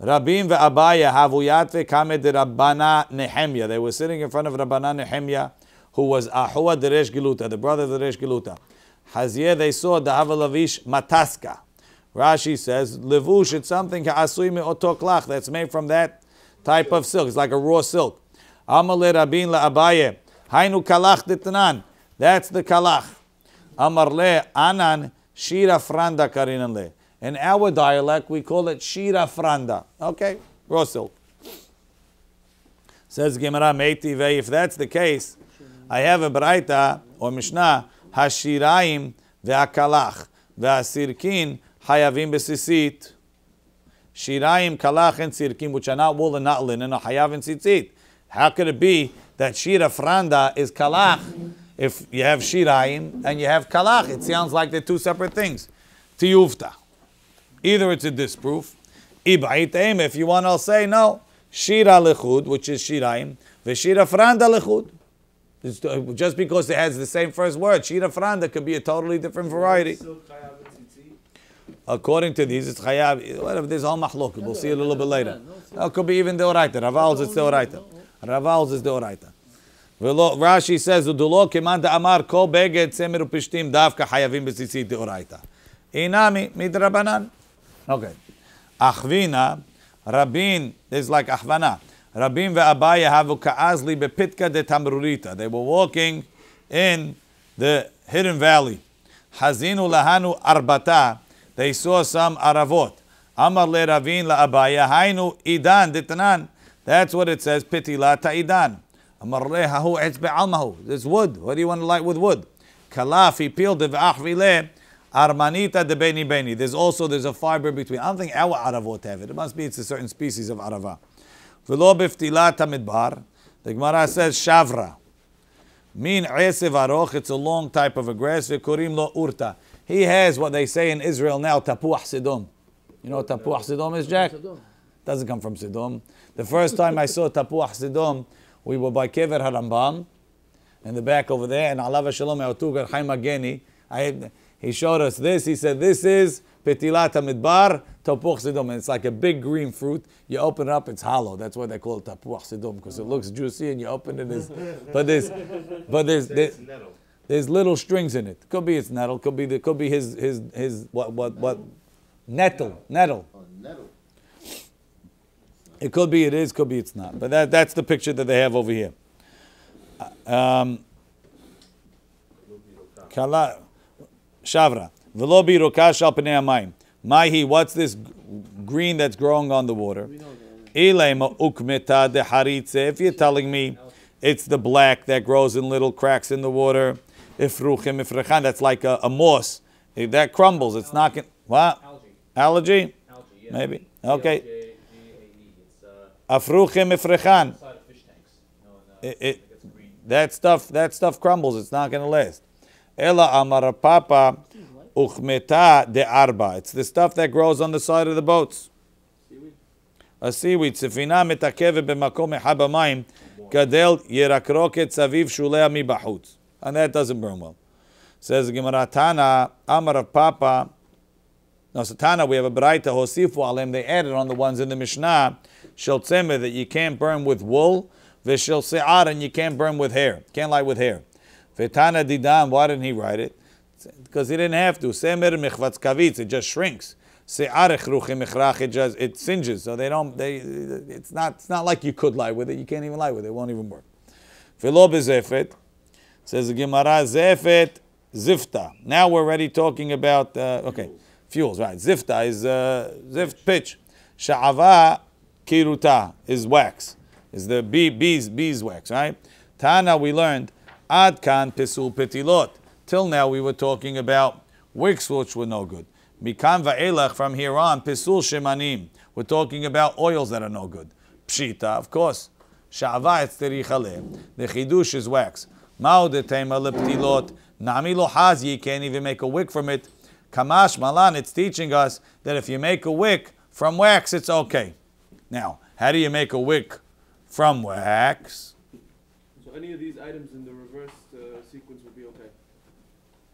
Rabim ve'abaya havuyat ve'kamed Rabbana Nehemia. They were sitting in front of Rabbana Nehemia, who was Ahua de Resh Giluta, the brother of the Resh Giluta. Hazir, they saw the Havalavish Mataska. Rashi says, Levush, it's something ka'asui me'oto klach, that's made from that type of silk. It's like a raw silk. Amale Rabin la'abaye, Hainu kalach ditnan. That's the kalach. Amar le anan shira franda karinan le. In our dialect, we call it shira franda. Okay, raw silk. Says Gemara Meiti Vei, if that's the case, I have a Braita or Mishnah, Hashiraim ve'akalach ve'asirkin hayavim besisit. Shiraim, kalach, and sirkin, which are not wool and not linen, are hayav and tzitzit. How could it be that shira franda is kalach if you have shiraim and you have kalach? It sounds like they're two separate things. Tiyuvta. Either it's a disproof. Ibaitem, if you want, I'll say no. Shira lechud, which is shiraim, ve'shira franda lechud. Just because it has the same first word, shira franda could be a totally different variety. According to these, it's chayav. Whatever, there's all machlok. We'll see it a little bit later. No, it could be even deoraita. Raval's is deoraita. Raval's is deoraita. Rashi says, "Udulo kemanda amar kol beged semeru pishtim davka hayavim b'tzitzit deoraita." Inami midrabanan. Okay. Achvina, Rabin, there's like Achvana. Rabin ve'Abaya havu ka'azli bepitka de tamrurita. They were walking in the hidden valley. Hazinu lahanu arbata. They saw some aravot. Amar le Ravin la'Abaya hainu idan ditnan. That's what it says. Pitila ta'idan. Amar le hahu etz be'almahu. There's wood. What do you want to light with wood? Kalaf, he peeled it ve'achvile. Armanita de beni beni. There's a fiber between. I don't think our aravot have it. It must be it's a certain species of arava. V'lo b'ftilat hamidbar. The Gemara says shavra. Min esev aroch, it's a long type of a grass. V'korim lo urta. He has what they say in Israel now, tapuach sidom. You know what tapuach sidom is, Jack? Doesn't come from Sidom. The first time I saw tapuach sidom, we were by Kever Harambam, in the back over there, and Alav Shalom Yautugar Chaim Ageni. He showed us this. He said, this is petilat hamidbar, tapuach sidom. And it's like a big green fruit. You open it up, it's hollow. That's why they call it tapuach sidom, because it looks juicy, and you open it, there's little strings in it. Could be it's nettle. Could be his what nettle. Oh, nettle. It could be it is, could be it's not. But that's the picture that they have over here. Kala Shavra. V'lo biroka shal pnei hamayim. Mahi, what's this green that's growing on the water? Ilema ukmeta de haritze. If you're telling me it's the black that grows in little cracks in the water, ifruchim ifrechan, that's like a moss. If that crumbles, it's not going. What? Allergy? Algae, yeah. Maybe. Okay. It's Afruchim ifrechan. inside of fish tanks. That stuff crumbles. It's not going to last. Ela amar papa uchmeta de arba. It's the stuff that grows on the side of the boats. A seaweed. Sefina metakevet b'makom echad b'mayim gadel yerakroket saviv shulea mi bachutz. And that doesn't burn well. Says the Gemara Tana amar papa. No, so Tana, we have a Baraita hosifu alem. They added on the ones in the Mishnah shel tzemer that you can't burn with wool. V'shel se'ar, and you can't burn with hair. Can't light with hair. V'tana didam, why didn't he write it? Because he didn't have to. Semer mechvatz kavitz, it just shrinks. Se'ar echruchim echrach, it singes. So it's not like you could light with it. You can't even light with it. It won't even work. V'lo bezefet, says the Gemara, zefet zifta. Now we're already talking about, fuels, right. Zifta is zift pitch. Sha'ava kiruta is wax. Is the beeswax, right? Tana, we learned, ad kan pesul petilot. Till now we were talking about wicks which were no good. Mikan va'elach, from here on, pesul shemanim. We're talking about oils that are no good. Pshita, of course. Sha'ava etzterich aleh. The chidush is wax. Ma'u detema leptilot. Nami lo hazi, you can't even make a wick from it. Kamash malan, it's teaching us that if you make a wick from wax, it's okay. Now, how do you make a wick from wax? So any of these items in the reverse sequence would be okay.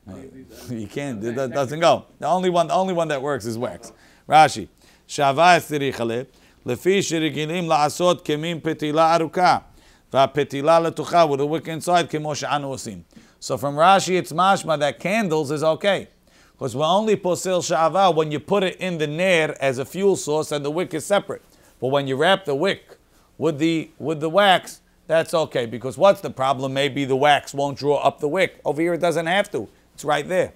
Any of these items. You can't. It doesn't go. The only one that works is wax. Rashi. Shava esterichale lefi shirigilim laasot kemim petila aruka va'petila letucha, with a wick inside kemo she'anu osim. So from Rashi it's mashma that candles is okay, because we're only posel shava when you put it in the ner as a fuel source and the wick is separate. But when you wrap the wick with the wax, that's okay, because what's the problem? Maybe the wax won't draw up the wick. Over here it doesn't have to. It's right there.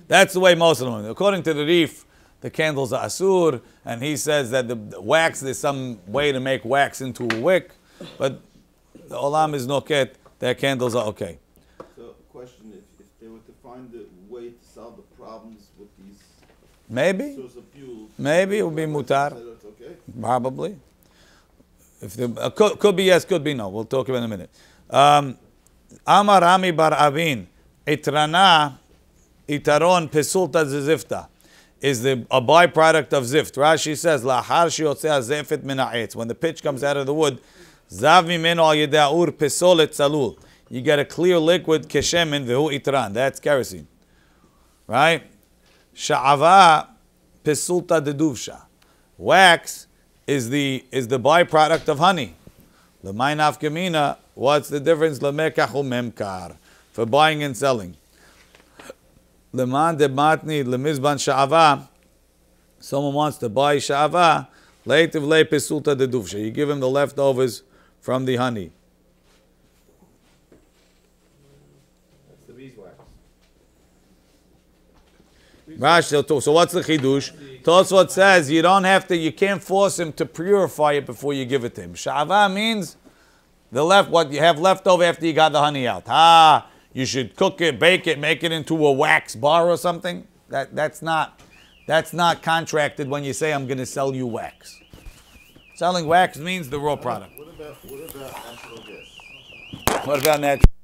That's the way most of them. According to the Rif, the candles are asur, and he says that the wax, there's some way to make wax into a wick, but the olam is noket, their candles are okay. So, question: if they were to find a way to solve the problems with these source of fuel, Maybe it would be mutar. It's okay. Probably. If the could be yes, could be no. We'll talk about it in a minute. Amar Rami bar Avin, itrana itaron pesulta zifta is a byproduct of zift. Rashi says lahar shiyotzeh zefet min ha'etz. When the pitch comes out of the wood, zav mimeno al yedaur pesolet salul. You get a clear liquid keshemin v'hu itran. That's kerosene, right? Sha'ava pesulta deduvsha. Wax is the byproduct of honey. L'may nafkamina, what's the difference? L'mekach u'memkar, for buying and selling. L'man de matni l'mizban sha'ava, someone wants to buy sha'ava, leitiv le pesulta deduvsha. You give him the leftovers from the honey. That's the beeswax. Rashi, so what's the chidush? Tosfot says you can't force him to purify it before you give it to him. Sha'ava means what you have left over after you got the honey out. You should cook it, bake it, make it into a wax bar or something. That's not contracted when you say I'm going to sell you wax. Selling wax means the raw product. What about natural gas? What about natural?